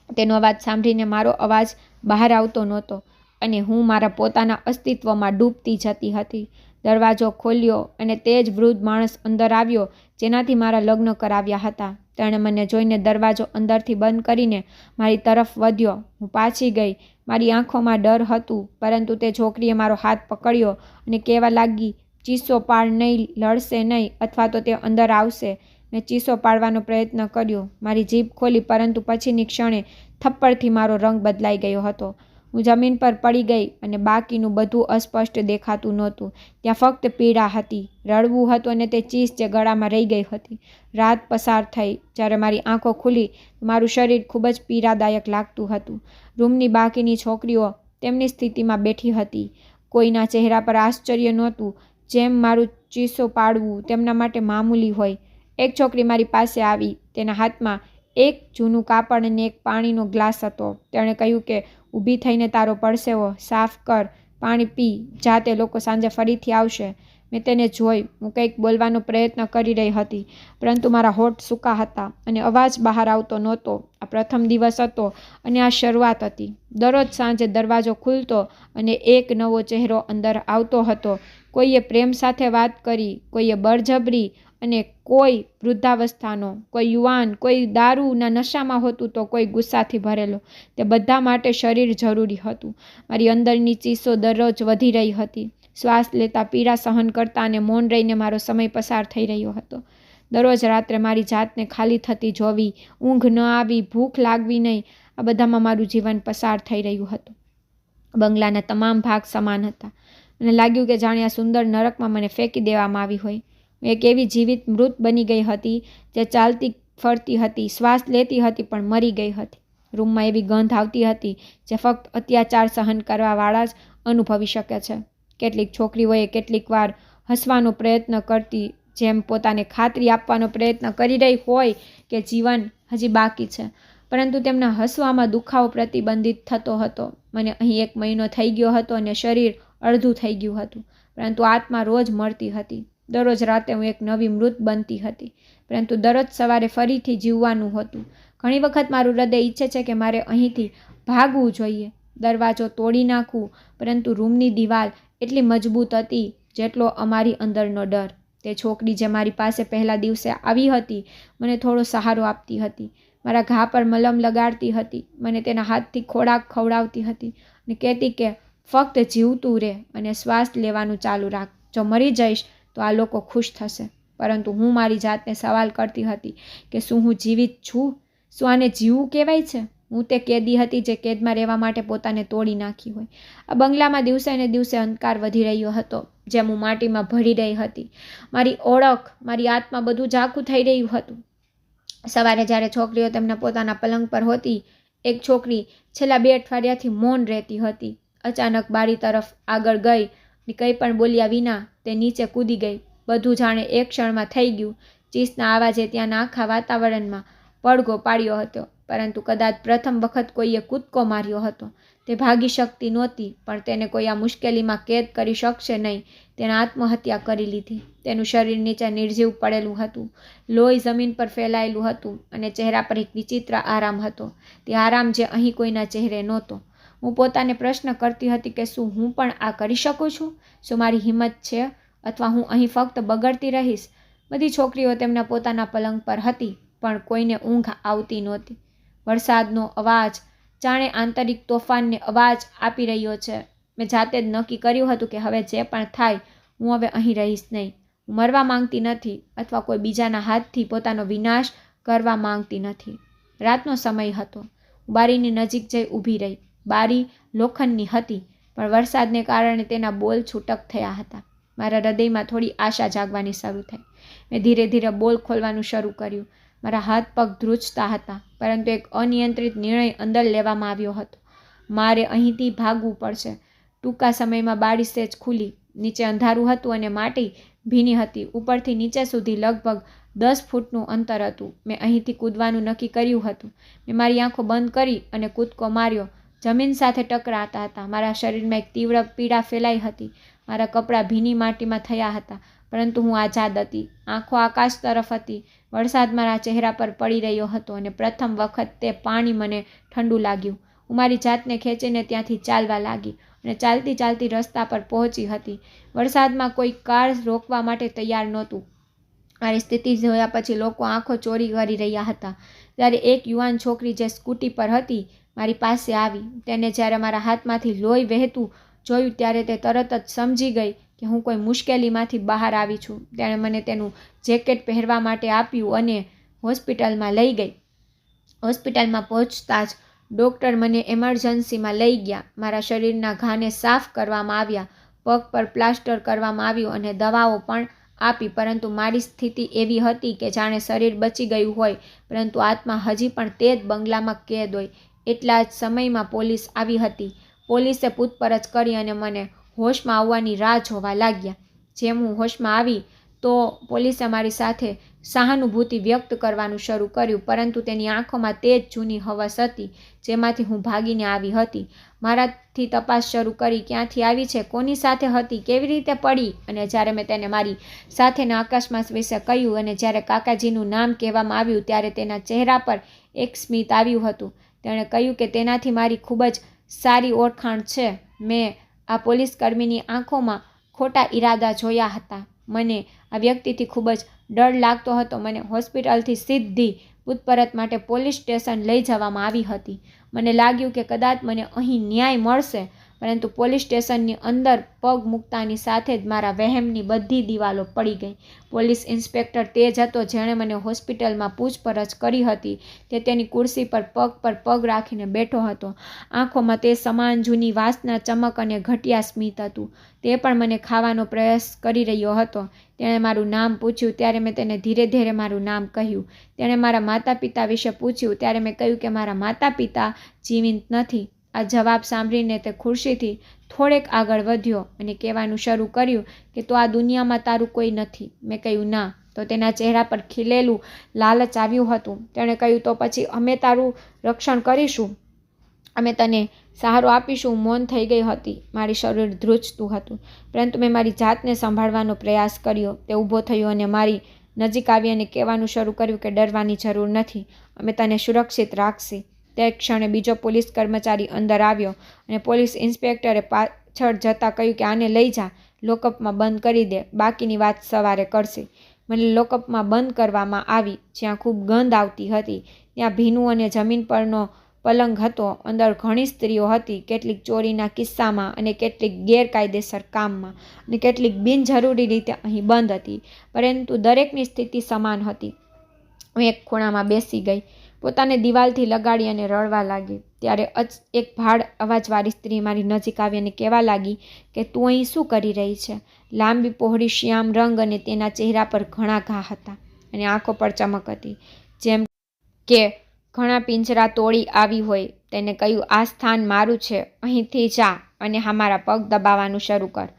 તેનો અવાજ સાંભળીને મારો અવાજ બહાર આવતો નહોતો અને હું મારા પોતાના અસ્તિત્વમાં ડૂબતી જતી હતી. દરવાજો ખોલ્યો અને તે જ વૃદ્ધ માણસ અંદર આવ્યો, જેનાથી મારા લગ્ન કરાવ્યા હતા. તેણે મને જોઈને દરવાજો અંદરથી બંધ કરીને મારી તરફ વધ્યો. હું પાછી ગઈ. મારી આંખોમાં ડર હતું, પરંતુ તે છોકરીએ મારો હાથ પકડ્યો અને કહેવા લાગી, ચીસો પાડ નહીં, લડશે નહીં, અથવા તો તે અંદર આવશે. મેં ચીસો પાડવાનો પ્રયત્ન કર્યો, મારી જીભ ખોલી, પરંતુ પછીની ક્ષણે થપ્પડથી મારો રંગ બદલાઈ ગયો હતો. હું જમીન પર પડી ગઈ અને બાકીનું બધું અસ્પષ્ટ દેખાતું નહોતું. ત્યાં ફક્ત પીડા હતી, રડવું હતું અને તે ચીસ જે ગળામાં રહી ગઈ હતી. રાત પસાર થઈ. જ્યારે મારી આંખો ખુલી, મારું શરીર ખૂબ જ પીડાદાયક લાગતું હતું. રૂમની બાકીની છોકરીઓ તેમની સ્થિતિમાં બેઠી હતી. કોઈના ચહેરા પર આશ્ચર્ય નહોતું, જેમ મારું ચીસો પાડવું તેમના માટે મામૂલી હોય. એક છોકરી મારી પાસે આવી. તેના હાથમાં એક જૂનું કાપડ અને એક પાણીનો ગ્લાસ હતો. તેણે કહ્યું કે ઊભી થઈને તારો પરસેવો સાફ કર. પાણી પી જા, તે લોકો સાંજે ફરીથી આવશે. મેં તેને જોઈ. હું કંઈક બોલવાનો પ્રયત્ન કરી રહી હતી, પરંતુ મારા હોઠ સૂકા હતા અને અવાજ બહાર આવતો નહોતો. આ પ્રથમ દિવસ હતો અને આ શરૂઆત હતી. દરરોજ સાંજે દરવાજો ખુલતો અને એક નવો ચહેરો અંદર આવતો હતો. કોઈએ પ્રેમ સાથે વાત કરી, કોઈએ બળજબરી, અને કોઈ વૃદ્ધાવસ્થાનો, કોઈ યુવાન, કોઈ દારૂના નશામાં હતું તો કોઈ ગુસ્સાથી ભરેલો. તે બધા માટે શરીર જરૂરી હતું. મારી અંદરની ચીસો દરરોજ વધી રહી હતી. શ્વાસ લેતા, પીડા સહન કરતા અને મૌન રહીને મારો સમય પસાર થઈ રહ્યો હતો. દરરોજ રાત્રે મારી જાતને ખાલી થતી જોવી, ઊંઘ ન આવી, ભૂખ લાગવી નહીં, આ બધામાં મારું જીવન પસાર થઈ રહ્યું હતું. બંગલાના તમામ ભાગ સમાન હતા. મને લાગ્યું કે જાણે આ સુંદર નરકમાં મને ફેંકી દેવામાં આવી હોય. હું એક એવી જીવિત મૃત બની ગઈ હતી જે ચાલતી ફરતી હતી, શ્વાસ લેતી હતી, પણ મરી ગઈ હતી. રૂમમાં એવી ગંધ આવતી હતી જે ફક્ત અત્યાચાર સહન કરવાવાળા જ અનુભવી શકે છે. કેટલીક છોકરીઓએ કેટલીક વાર હસવાનો પ્રયત્ન કરતી, જેમ પોતાને ખાતરી આપવાનો પ્રયત્ન કરી રહી હોય કે જીવન હજી બાકી છે, પરંતુ તેમના હસવામાં દુખાવો પ્રતિબંધિત થતો હતો. મને અહીં 1 મહિનો થઈ ગયો હતો અને શરીર અડધું થઈ ગયું હતું, પરંતુ આત્મા રોજ મળતી હતી. દરરોજ રાતે હું એક નવી મૃત બનતી હતી, પરંતુ દરરોજ સવારે ફરીથી જીવવાનું હતું. ઘણી વખત મારું હૃદય ઈચ્છે છે કે મારે અહીંથી ભાગવું જોઈએ, દરવાજો તોડી નાખવું, પરંતુ રૂમની દિવાલ એટલી મજબૂત હતી જેટલો અમારી અંદરનો ડર. તે છોકરી જે મારી પાસે પહેલા દિવસે આવી હતી મને થોડો સહારો આપતી હતી, મારા ઘા પર મલમ લગાડતી હતી, મને તેના હાથથી ખોરાક ખવડાવતી હતી અને કહેતી કે ફક્ત જીવતું રહે અને શ્વાસ લેવાનું ચાલુ રાખ. જો મરી જઈશ તો આ લોકો ખુશ થશે. પરંતુ હું મારી જાતને સવાલ કરતી હતી કે શું હું જીવિત છું? શું આને જીવવું કહેવાય છે? હું તે કેદી હતી જે કેદમાં રહેવા માટે પોતાને તોડી નાખી હોય. આ બંગલામાં દિવસે ને દિવસે અંધકાર વધી રહ્યો હતો, જેમ હું માટીમાં ભળી રહી હતી. મારી ઓળખ, મારી આત્મા, બધું ઝાંખું થઈ રહ્યું હતું. સવારે જ્યારે છોકરીઓ તેમના પોતાના પલંગ પર હોતી, એક છોકરી છેલ્લા 2 અઠવાડિયાથી મૌન રહેતી હતી. અચાનક બારી તરફ આગળ ગઈ અને કંઈ પણ બોલ્યા વિના તે નીચે કૂદી ગઈ. બધું જાણે એક ક્ષણમાં થઈ ગયું. ચીસના આવાજે ત્યાંના આખા વાતાવરણમાં પડઘો પાડ્યો હતો, પરંતુ કદાચ પ્રથમ વખત કોઈએ કૂદકો માર્યો હતો. તે ભાગી શકતી નહોતી, પણ તેને કોઈ આ મુશ્કેલીમાં કેદ કરી શકશે નહીં. તેણે આત્મહત્યા કરી લીધી. તેનું શરીર નીચે નિર્જીવ પડેલું હતું, લોહી જમીન પર ફેલાયેલું હતું અને ચહેરા પર એક વિચિત્ર આરામ હતો. તે આરામ જે અહીં કોઈના ચહેરે નહોતો. હું પોતાને પ્રશ્ન કરતી હતી કે શું હું પણ આ કરી શકું છું? શું મારી હિંમત છે, અથવા હું અહીં ફક્ત બગડતી રહીશ? બધી છોકરીઓ તેમના પોતાના પલંગ પર હતી, પણ કોઈને ઊંઘ આવતી નહોતી. વરસાદનો અવાજ જાણે આંતરિક તોફાનને અવાજ આપી રહ્યો છે. મેં જાતે જ નક્કી કર્યું હતું કે હવે જે પણ થાય, હું હવે અહીં રહીશ નહીં. હું મરવા માંગતી નથી અથવા કોઈ બીજાના હાથથી પોતાનો વિનાશ કરવા માંગતી નથી. રાતનો સમય હતો. હું બારીની નજીક જઈ ઊભી રહી. બારી લોખંડની હતી, પણ વરસાદને કારણે તેના બોલ છૂટક થયા હતા. મારા હૃદયમાં થોડી આશા જાગવાની શરૂ થઈ. મેં ધીરે ધીરે બોલ ખોલવાનું શરૂ કર્યું. મારા હાથ પગ ધ્રુજતા હતા, પરંતુ એક અનિયંત્રિત નિર્ણય અંદર લેવામાં આવ્યો હતો. મારે અહીંથી ભાગવું પડશે. ટૂંકા સમયમાં બારી સેજ ખુલી. નીચે અંધારું હતું અને માટી ભીની હતી. ઉપરથી નીચે સુધી લગભગ 10 ફૂટનું અંતર હતું. મેં અહીંથી કૂદવાનું નક્કી કર્યું હતું. મેં મારી આંખો બંધ કરી અને કૂદકો માર્યો. જમીન સાથે ટકરાતા હતા. મારા શરીરમાં એક તીવ્ર પીડા ફેલાઈ હતી. મારા કપડાં ભીની માટીમાં થયા હતા, પરંતુ હું આઝાદ હતી. આંખો આકાશ તરફ હતી. વરસાદ મારા ચહેરા પર પડી રહ્યો હતો અને પ્રથમ વખત તે પાણી મને ઠંડુ લાગ્યું. હું મારી જાતને ખેંચીને ત્યાંથી ચાલવા લાગી અને ચાલતી ચાલતી રસ્તા પર પહોંચી હતી. વરસાદમાં કોઈ કાર રોકવા માટે તૈયાર નહોતું. મારી સ્થિતિ જોયા પછી લોકો આંખો ચોરી કરી રહ્યા હતા. ત્યારે એક યુવાન છોકરી જે સ્કૂટી પર હતી મારી પાસે આવી. તેને જ્યારે મારા હાથમાંથી લોહી વહેતું જોયું ત્યારે તે તરત જ સમજી ગઈ કે હું કોઈ મુશ્કેલીમાંથી બહાર આવી છું. તેણે મને તેનું જેકેટ પહેરવા માટે આપ્યું અને હોસ્પિટલમાં લઈ ગઈ. હોસ્પિટલમાં પહોંચતા જ ડૉક્ટર મને એમરજન્સીમાં લઈ ગયા. મારા શરીરના ઘાને સાફ કરવામાં આવ્યા, પગ પર પ્લાસ્ટર કરવામાં આવ્યું અને દવાઓ પણ આપી, પરંતુ મારી સ્થિતિ એવી હતી કે જાણે શરીર બચી ગયું હોય, પરંતુ આત્મા હજી પણ તે જ બંગલામાં કેદ હોય. એટલા જ સમયમાં પોલીસ આવી હતી. પોલીસે પૂછપરછ કરી અને મને હોશમાં આવવાની રાહ જોવા લાગ્યા. જેમ હું હોશમાં આવી તો પોલીસે મારી સાથે સહાનુભૂતિ વ્યક્ત કરવાનું શરૂ કર્યું, પરંતુ તેની આંખોમાં તે જ જૂની હવસ હતી જેમાંથી હું ભાગીને આવી હતી. મારાથી તપાસ શરૂ કરી, ક્યાંથી આવી છે, કોની સાથે હતી, કેવી રીતે પડી. અને જ્યારે મેં તેને મારી સાથેના અકસ્માત વિશે કહ્યું અને જ્યારે કાકાજીનું નામ કહેવામાં આવ્યું ત્યારે તેના ચહેરા પર એક સ્મિત આવ્યું હતું. તેણે કહ્યું કે તેનાથી મારી ખૂબ જ સારી ઓળખાણ છે. મેં આ પોલીસકર્મીની આંખોમાં ખોટા ઈરાદા જોયા હતા. મને આ વ્યક્તિથી ખૂબ જ ડર લાગતો હતો. મને હોસ્પિટલથી સીધી પૂછપરછ માટે પોલીસ સ્ટેશન લઈ જવામાં આવી હતી. મને લાગ્યું કે કદાચ મને અહીં ન્યાય મળશે, પરંતુ પોલીસ સ્ટેશનની અંદર પગ મૂકતાની સાથે જ મારા વહેમની બધી દિવાલો પડી ગઈ. પોલીસ ઇન્સ્પેક્ટર તે જ હતો જેણે મને હોસ્પિટલમાં પૂછપરછ કરી હતી. તે તેની ખુરશી પર પગ રાખીને બેઠો હતો. આંખોમાં તે સમાન જૂની વાસના, ચમક અને ઘટિયા સ્મિત હતું. તે પણ મને ખાવાનો પ્રયાસ કરી રહ્યો હતો. તેણે મારું નામ પૂછ્યું ત્યારે મેં તેને ધીરે ધીરે મારું નામ કહ્યું. તેણે મારા માતા પિતા વિશે પૂછ્યું ત્યારે મેં કહ્યું કે મારા માતા પિતા જીવંત નથી. આ જવાબ સાંભળીને તે ખુરશીથી થોડેક આગળ વધ્યો અને કહેવાનું શરૂ કર્યું કે તો આ દુનિયામાં તારું કોઈ નથી. મેં કહ્યું ના. તો તેના ચહેરા પર ખીલેલું લાલચ આવ્યું હતું. તેણે કહ્યું તો પછી અમે તારું રક્ષણ કરીશું, અમે તને સહારો આપીશું. મૌન થઈ ગઈ હતી. મારી શરીર ધ્રુજતું હતું, પરંતુ મેં મારી જાતને સંભાળવાનો પ્રયાસ કર્યો. તે ઊભો થયો અને મારી નજીક આવી અને કહેવાનું શરૂ કર્યું કે ડરવાની જરૂર નથી, અમે તને સુરક્ષિત રાખશી. તે ક્ષણે બીજો પોલીસ કર્મચારી અંદર આવ્યો અને પોલીસ ઇન્સ્પેક્ટરે પાછળ જતાં કહ્યું કે આને લઈ જા, લોકઅપમાં બંધ કરી દે, બાકીની વાત સવારે કરશે. મને લોકઅપમાં બંધ કરવામાં આવી, જ્યાં ખૂબ ગંધ આવતી હતી. ત્યાં ભીનું અને જમીન પરનો પલંગ હતો. અંદર ઘણી સ્ત્રીઓ હતી, કેટલીક ચોરીના કિસ્સામાં અને કેટલીક ગેરકાયદેસર કામમાં અને કેટલીક બિનજરૂરી રીતે અહીં બંધ હતી, પરંતુ દરેકની સ્થિતિ સમાન હતી. હું એક ખૂણામાં બેસી ગઈ, પોતાને દિવાલથી લગાડી અને રડવા લાગી. ત્યારે એક ભાડ અવાજવાળી સ્ત્રી મારી નજીક આવી અને કહેવા લાગી કે તું અહીં શું કરી રહી છે? લાંબી પહોળી શ્યામ રંગ અને તેના ચહેરા પર ઘણા ઘા હતા અને આંખો પર ચમક હતી, જેમ કે ઘણા પિંજરા તોડી આવી હોય. તેને કહ્યું આ સ્થાન મારું છે, અહીંથી જા અને મારા પગ દબાવવાનું શરૂ કર.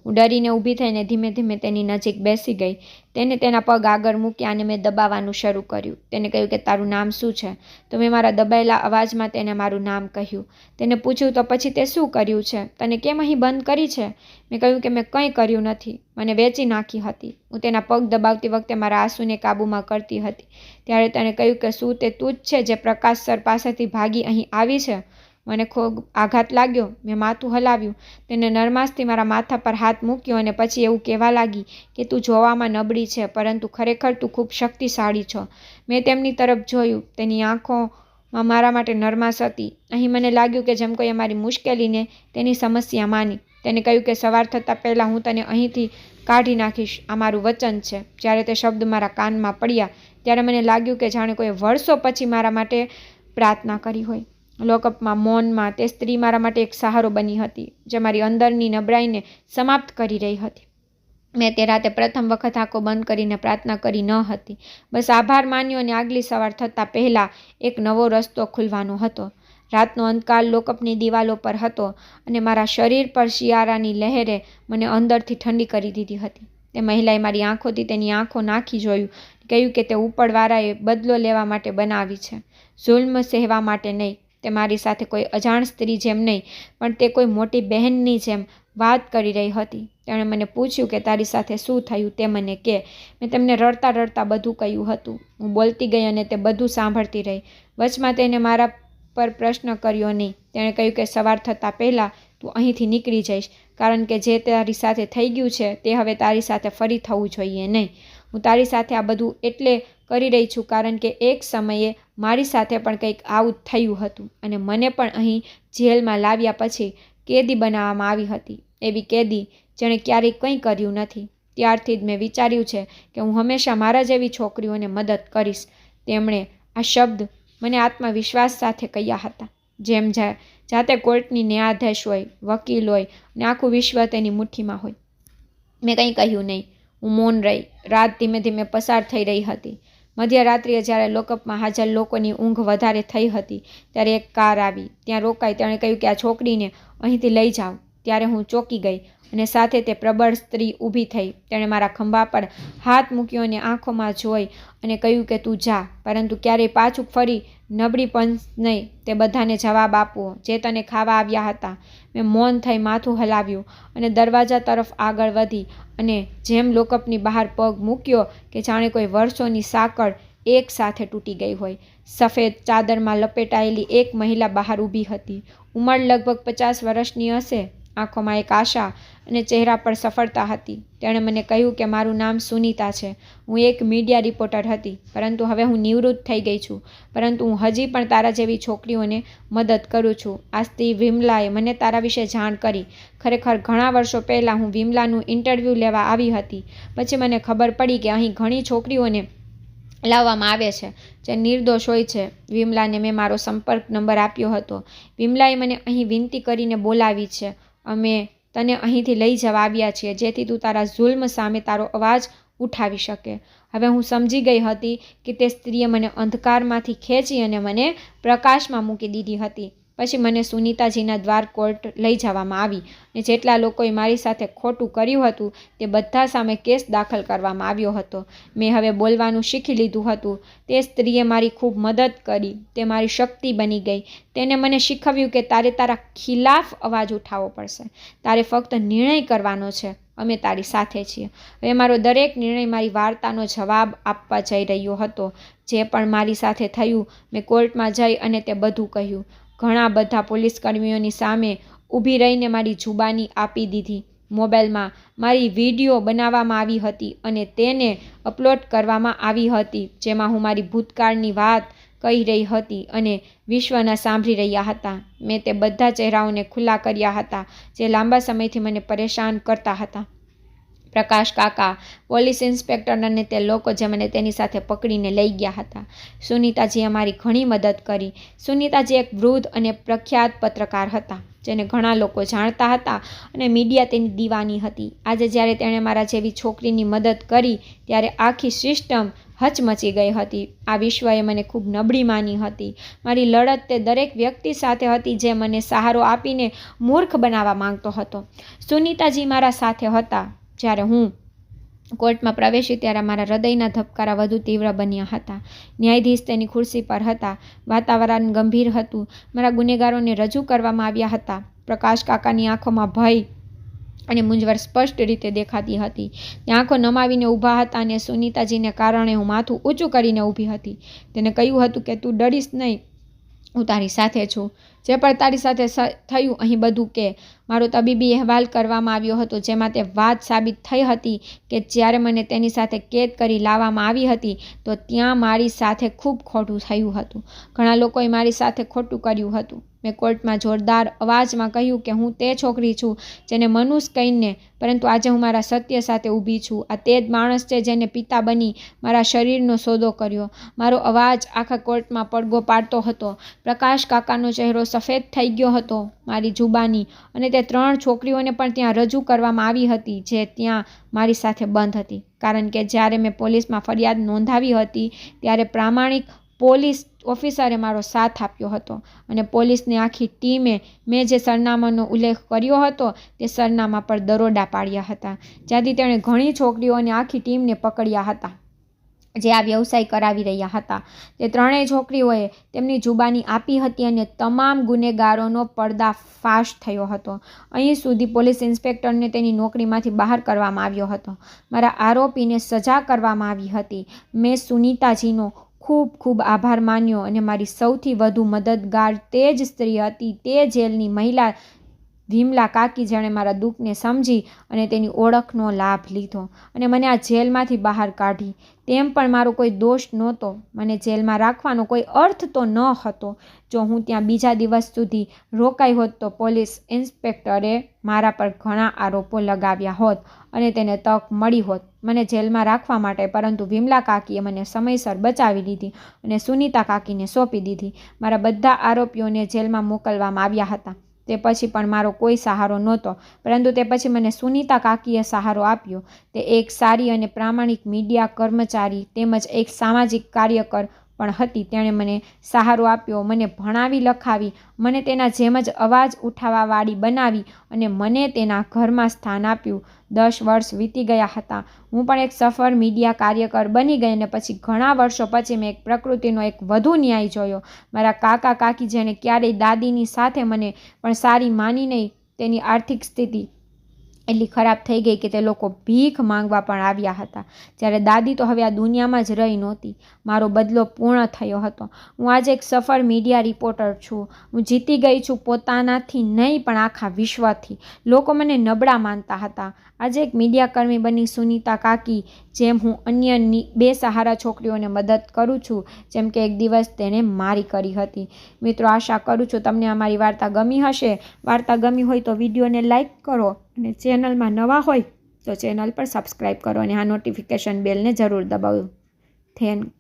હું ડરીને ઊભી થઈને ધીમે ધીમે તેની નજીક બેસી ગઈ. તેને તેના પગ આગળ મૂક્યા અને મેં દબાવવાનું શરૂ કર્યું. તેને કહ્યું કે તારું નામ શું છે? તો મેં મારા દબાયેલા અવાજમાં તેને મારું નામ કહ્યું. તેને પૂછ્યું તો પછી તે શું કર્યું છે? તને કેમ અહીં બંધ કરી છે? મેં કહ્યું કે મેં કંઈ કર્યું નથી, મને વેચી નાખી હતી. હું તેના પગ દબાવતી વખતે મારા આંસુને કાબૂમાં કરતી હતી. ત્યારે તેણે કહ્યું કે શું તે તું જ છે જે પ્રકાશ સર પાસેથી ભાગી અહીં આવી છે? મને ખૂબ આઘાત લાગ્યો. મેં માથું હલાવ્યું. તેને નરમાશથી મારા માથા પર હાથ મૂક્યો અને પછી એવું કહેવા લાગી કે તું જોવામાં નબળી છે, પરંતુ ખરેખર તું ખૂબ શક્તિશાળી છો. મેં તેમની તરફ જોયું. તેની આંખોમાં મારા માટે નરમાશ હતી. અહીં મને લાગ્યું કે જેમ કોઈએ મારી મુશ્કેલીને તેની સમસ્યા માની. તેને કહ્યું કે સવાર થતાં પહેલાં હું તને અહીંથી કાઢી નાખીશ, આ મારું વચન છે. જ્યારે તે શબ્દ મારા કાનમાં પડ્યા ત્યારે મને લાગ્યું કે જાણે કોઈ વર્ષો પછી મારા માટે પ્રાર્થના કરી હોય. લોકઅપમાં મૌનમાં તે સ્ત્રી મારા માટે એક સહારો બની હતી, જે મારી અંદરની નબળાઈને સમાપ્ત કરી રહી હતી. મેં તે રાતે પ્રથમ વખત આંખો બંધ કરીને પ્રાર્થના કરી ન હતી, બસ આભાર માન્યો અને આગલી સવાર થતાં પહેલાં એક નવો રસ્તો ખુલવાનો હતો. રાતનો અંધકાર લોકઅપની દિવાલો પર હતો અને મારા શરીર પર શિયાળાની લહેરે મને અંદરથી ઠંડી કરી દીધી હતી. તે મહિલાએ મારી આંખોથી તેની આંખો નાખી જોયું, કહ્યું કે તે ઉપરવાળાએ બદલો લેવા માટે બનાવી છે, જુલ્મ સહેવા માટે નહીં. તે મારી સાથે કોઈ અજાણ સ્ત્રી જેમ નહીં, પણ તે કોઈ મોટી બહેનની જેમ વાત કરી રહી હતી. તેણે મને પૂછ્યું કે તારી સાથે શું થયું તે મને કહે. મેં તેમને રડતા રડતા બધું કહ્યું હતું. હું બોલતી ગઈ અને તે બધું સાંભળતી રહી. વચમાં તેને મારા પર પ્રશ્ન કર્યો નહીં. તેણે કહ્યું કે સવાર થતાં પહેલાં તું અહીંથી નીકળી જઈશ, કારણ કે જે તારી સાથે થઈ ગયું છે તે હવે તારી સાથે ફરી થવું જોઈએ નહીં. હું તારી સાથે આ બધું એટલે કરી રહી છું કારણ કે એક સમયે મારી સાથે પણ કંઈક આવું થયું હતું અને મને પણ અહીં જેલમાં લાવ્યા પછી કેદી બનાવવામાં આવી હતી, એવી કેદી જેણે ક્યારેય કંઈ કર્યું નથી. ત્યારથી જ મેં વિચાર્યું છે કે હું હંમેશા મારા જેવી છોકરીઓને મદદ કરીશ. તેમણે આ શબ્દ મને આત્મવિશ્વાસ સાથે કહ્યા હતા, જેમ જાતે કોર્ટની ન્યાયાધીશ હોય, વકીલ હોય અને આખું વિશ્વ તેની મુઠ્ઠીમાં હોય. મેં કંઈ કહ્યું નહીં. હું મૌન રહી. રાત ધીમે ધીમે પસાર થઈ રહી હતી. મધ્યરાત્રિએ જ્યારે લોકઅપમાં હાજર લોકોની ઊંઘ વધારે થઈ હતી ત્યારે એક કાર આવી, ત્યાં રોકાઈ. તેણે કહ્યું કે આ છોકરીને અહીંથી લઈ જાઓ. ત્યારે હું ચોંકી ગઈ અને સાથે તે પ્રબળ સ્ત્રી ઊભી થઈ. તેણે મારા ખંભા પર હાથ મૂક્યો અને આંખોમાં જોઈ અને કહ્યું કે તું જા, પરંતુ ક્યારેય પાછું ફરી નબળી પણ નહીં, તે બધાને જવાબ આપવો જે તને ખાવા આવ્યા હતા. મેં મૌન થઈ માથું હલાવ્યું અને દરવાજા તરફ આગળ વધી અને જેમ લોકઅપની બહાર પગ મૂક્યો કે જાણે કોઈ વર્ષોની સાંકળ એક સાથે તૂટી ગઈ હોય. સફેદ ચાદરમાં લપેટાયેલી એક મહિલા બહાર ઊભી હતી. ઉંમર લગભગ 50 વર્ષની હશે. આંખોમાં એક આશા અને ચહેરા પર સફળતા હતી. તેણે મને કહ્યું કે મારું નામ સુનીતા છે. હું એક મીડિયા રિપોર્ટર હતી, પરંતુ હવે હું નિવૃત્ત થઈ ગઈ છું. પરંતુ હું હજી પણ તારા જેવી છોકરીઓને મદદ કરું છું. આ સ્ત્રી વિમલાએ મને તારા વિશે જાણ કરી. ખરેખર ઘણા વર્ષો પહેલાં હું વિમલાનું ઇન્ટરવ્યૂ લેવા આવી હતી. પછી મને ખબર પડી કે અહીં ઘણી છોકરીઓને લાવવામાં આવે છે જે નિર્દોષ હોય છે. વિમલાને મેં મારો સંપર્ક નંબર આપ્યો હતો. વિમલાએ મને અહીં વિનંતી કરીને બોલાવી છે. અમે તને અહીંથી લઈ જવા આવ્યા છીએ જેથી તું તારા જુલ્મ સામે તારો અવાજ ઉઠાવી શકે. હવે હું સમજી ગઈ હતી કે તે સ્ત્રીએ મને અંધકારમાંથી ખેંચી અને મને પ્રકાશમાં મૂકી દીધી હતી. પછી મને સુનીતાજીના દ્વાર કોર્ટ લઈ જવામાં આવી અને જેટલા લોકોએ મારી સાથે ખોટું કર્યું હતું તે બધા સામે કેસ દાખલ કરવામાં આવ્યો હતો. મેં હવે બોલવાનું શીખી લીધું હતું. તે સ્ત્રીએ મારી ખૂબ મદદ કરી. તે મારી શક્તિ બની ગઈ. તેને મને શીખવ્યું કે તારે તારા ખિલાફ અવાજ ઉઠાવવો પડશે. તારે ફક્ત નિર્ણય કરવાનો છે. અમે તારી સાથે છીએ. હવે મારો દરેક નિર્ણય મારી વાર્તાનો જવાબ આપવા જઈ રહ્યો હતો. જે પણ મારી સાથે થયું, મેં કોર્ટમાં જઈ અને તે બધું કહ્યું. ઘણા બધા પોલીસ કર્મીઓની સામે ઊભી રહીને મારી જુબાની આપી દીધી. મોબાઈલમાં મારી વિડીયો બનાવવામાં આવી હતી અને તેને અપલોડ કરવામાં આવી હતી જેમાં હું મારી ભૂતકાળની વાત કહી રહી હતી અને વિશ્વના સાંભળી રહ્યા હતા. મેં તે બધા ચહેરાઓને ખુલ્લા કર્યા હતા જે લાંબા સમયથી મને પરેશાન કરતા હતા. પ્રકાશ કાકા, પોલીસ ઇન્સ્પેક્ટર અને તે લોકો જે મને તેની સાથે પકડીને લઈ ગયા હતા. સુનીતાજીએ મારી ઘણી મદદ કરી. સુનીતાજી એક વૃદ્ધ અને પ્રખ્યાત પત્રકાર હતા જેને ઘણા લોકો જાણતા હતા અને મીડિયા તેની દીવાની હતી. આજે જ્યારે તેણે મારા જેવી છોકરીની મદદ કરી ત્યારે આખી સિસ્ટમ હચમચી ગઈ હતી. આ વિશ્વએ મને ખૂબ નબળી માની હતી. મારી લડત તે દરેક વ્યક્તિ સાથે હતી જે મને સહારો આપીને મૂર્ખ બનાવવા માંગતો હતો. સુનીતાજી મારા સાથે હતા. જ્યારે હું કોર્ટમાં પ્રવેશી ત્યારે મારા હૃદયના ધબકારા વધુ તીવ્ર બન્યા હતા. ન્યાયાધીશ તેની ખુરશી પર હતા. વાતાવરણ ગંભીર હતું. મારા ગુનેગારોને રજૂ કરવામાં આવ્યા હતા. પ્રકાશ કાકાની આંખોમાં ભય અને મૂંઝવણ સ્પષ્ટ રીતે દેખાતી હતી. તે આંખો નમાવીને ઊભા હતા અને સુનીતાજીને કારણે હું માથું ઊંચું કરીને ઊભી હતી. તેને કહ્યું હતું કે તું ડરીશ નહીં, હું તારી સાથે છું. જે પણ તારી સાથે થયું અહીં બધું કે. મારો તબીબી અહેવાલ કરવામાં આવ્યો હતો જેમાં તે વાત સાબિત થઈ હતી કે જ્યારે મને તેની સાથે કેદ કરી લાવવામાં આવી હતી તો ત્યાં મારી સાથે ખૂબ ખોટું થયું હતું. ઘણા લોકોએ મારી સાથે ખોટું કર્યું હતું. મેં કોર્ટમાં જોરદાર અવાજમાં કહ્યું કે હું તે છોકરી છું જેને મનુષ્ય કહીને, પરંતુ આજે હું મારા સત્ય સાથે ઊભી છું. આ તે જ માણસ છે જેને પિતા બની મારા શરીરનો સોદો કર્યો. મારો અવાજ આખા કોર્ટમાં પડઘો પાડતો હતો. પ્રકાશ કાકાનો ચહેરો સફેદ થઈ ગયો હતો. મારી જુબાની અને તે 3 છોકરીઓને પણ ત્યાં રજૂ કરવામાં આવી હતી જે ત્યાં મારી સાથે બંધ હતી. કારણ કે જ્યારે મેં પોલીસમાં ફરિયાદ નોંધાવી હતી ત્યારે પ્રામાણિક પોલીસ ઓફિસરે મારો સાથ આપ્યો હતો અને પોલીસની આખી ટીમે મેં જે સરનામાનો ઉલ્લેખ કર્યો હતો તે સરનામા પર દરોડા પાડ્યા હતા, જ્યાંથી તેણે ઘણી છોકરીઓ અને આખી ટીમને પકડ્યા હતા જે આ વ્યવસાય કરાવી રહ્યા હતા. તે 3 છોકરીઓએ તેમની જુબાની આપી હતી અને તમામ ગુનેગારોનો પર્દાફાશ થયો હતો. અહીં સુધી પોલીસ ઇન્સ્પેક્ટરને તેની નોકરીમાંથી બહાર કરવામાં આવ્યો હતો. મારા આરોપીને સજા કરવામાં આવી હતી. મેં સુનીતાજીનો ખૂબ ખૂબ આભાર માન્યો અને મારી સૌથી વધુ મદદગાર તે જ સ્ત્રી હતી, તે જેલની મહિલા વિમલા કાકી, જેણે મારા દુઃખને સમજી અને તેની ઓળખનો લાભ લીધો અને મને આ જેલમાંથી બહાર કાઢી. તેમ પણ મારો કોઈ દોષ નહોતો. મને જેલમાં રાખવાનો કોઈ અર્થ તો ન હતો. જો હું ત્યાં બીજા દિવસ સુધી રોકાઈ હોત તો પોલીસ ઇન્સ્પેક્ટરે મારા પર ઘણા આરોપો લગાવ્યા હોત અને તેને તક મળી હોત મને જેલમાં રાખવા માટે, પરંતુ વિમલા કાકીએ મને સમયસર બચાવી લીધી અને સુનીતા કાકીને સોંપી દીધી. મારા બધા આરોપીઓને જેલમાં મોકલવામાં આવ્યા હતા. તે પછી પણ મારો કોઈ સહારો નહોતો, પરંતુ તે પછી મને સુનીતા કાકીએ સહારો આપ્યો. તે એક સારી અને પ્રામાણિક મીડિયા કર્મચારી તેમજ એક સામાજિક કાર્યકર પણ હતી. તેણે મને સહારો આપ્યો, મને ભણાવી લખાવી, મને તેના જેમ જ અવાજ ઉઠાવવાવાળી બનાવી અને મને તેના ઘરમાં સ્થાન આપ્યું. 10 વર્ષ વીતી ગયા હતા. હું પણ એક સફળ મીડિયા કાર્યકર બની ગઈ અને પછી ઘણા વર્ષો પછી મેં એક પ્રકૃતિનો એક વધુ ન્યાય જોયો. મારા કાકા કાકી જેણે ક્યારેય દાદીની સાથે મને પણ સારી માની નહીં, તેની આર્થિક સ્થિતિ એટલી ખરાબ થઈ ગઈ કે તે લોકો ભીખ માંગવા પણ આવ્યા હતા. જ્યારે દાદી તો હવે આ દુનિયામાં જ રહી નહોતી. મારો બદલો પૂર્ણ થયો હતો. હું આજે એક સફળ મીડિયા રિપોર્ટર છું. હું જીતી ગઈ છું, પોતાનાથી નહીં પણ આખા વિશ્વથી. લોકો મને નબળા માનતા હતા. આજે એક મીડિયાકર્મી બની સુનીતા કાકી જેમ હું અન્ય બેસહારા છોકરીઓને મદદ કરું છું, જેમ કે એક દિવસ તેણે મારી કરી હતી. મિત્રો, આશા કરું છું તમને અમારી વાર્તા ગમી હશે. વાર્તા ગમી હોય તો વિડીયોને લાઈક કરો અને ચેનલમાં નવા હોય તો ચેનલ પર સબસ્ક્રાઈબ કરો અને આ નોટિફિકેશન બેલને જરૂર દબાવો. Thank you.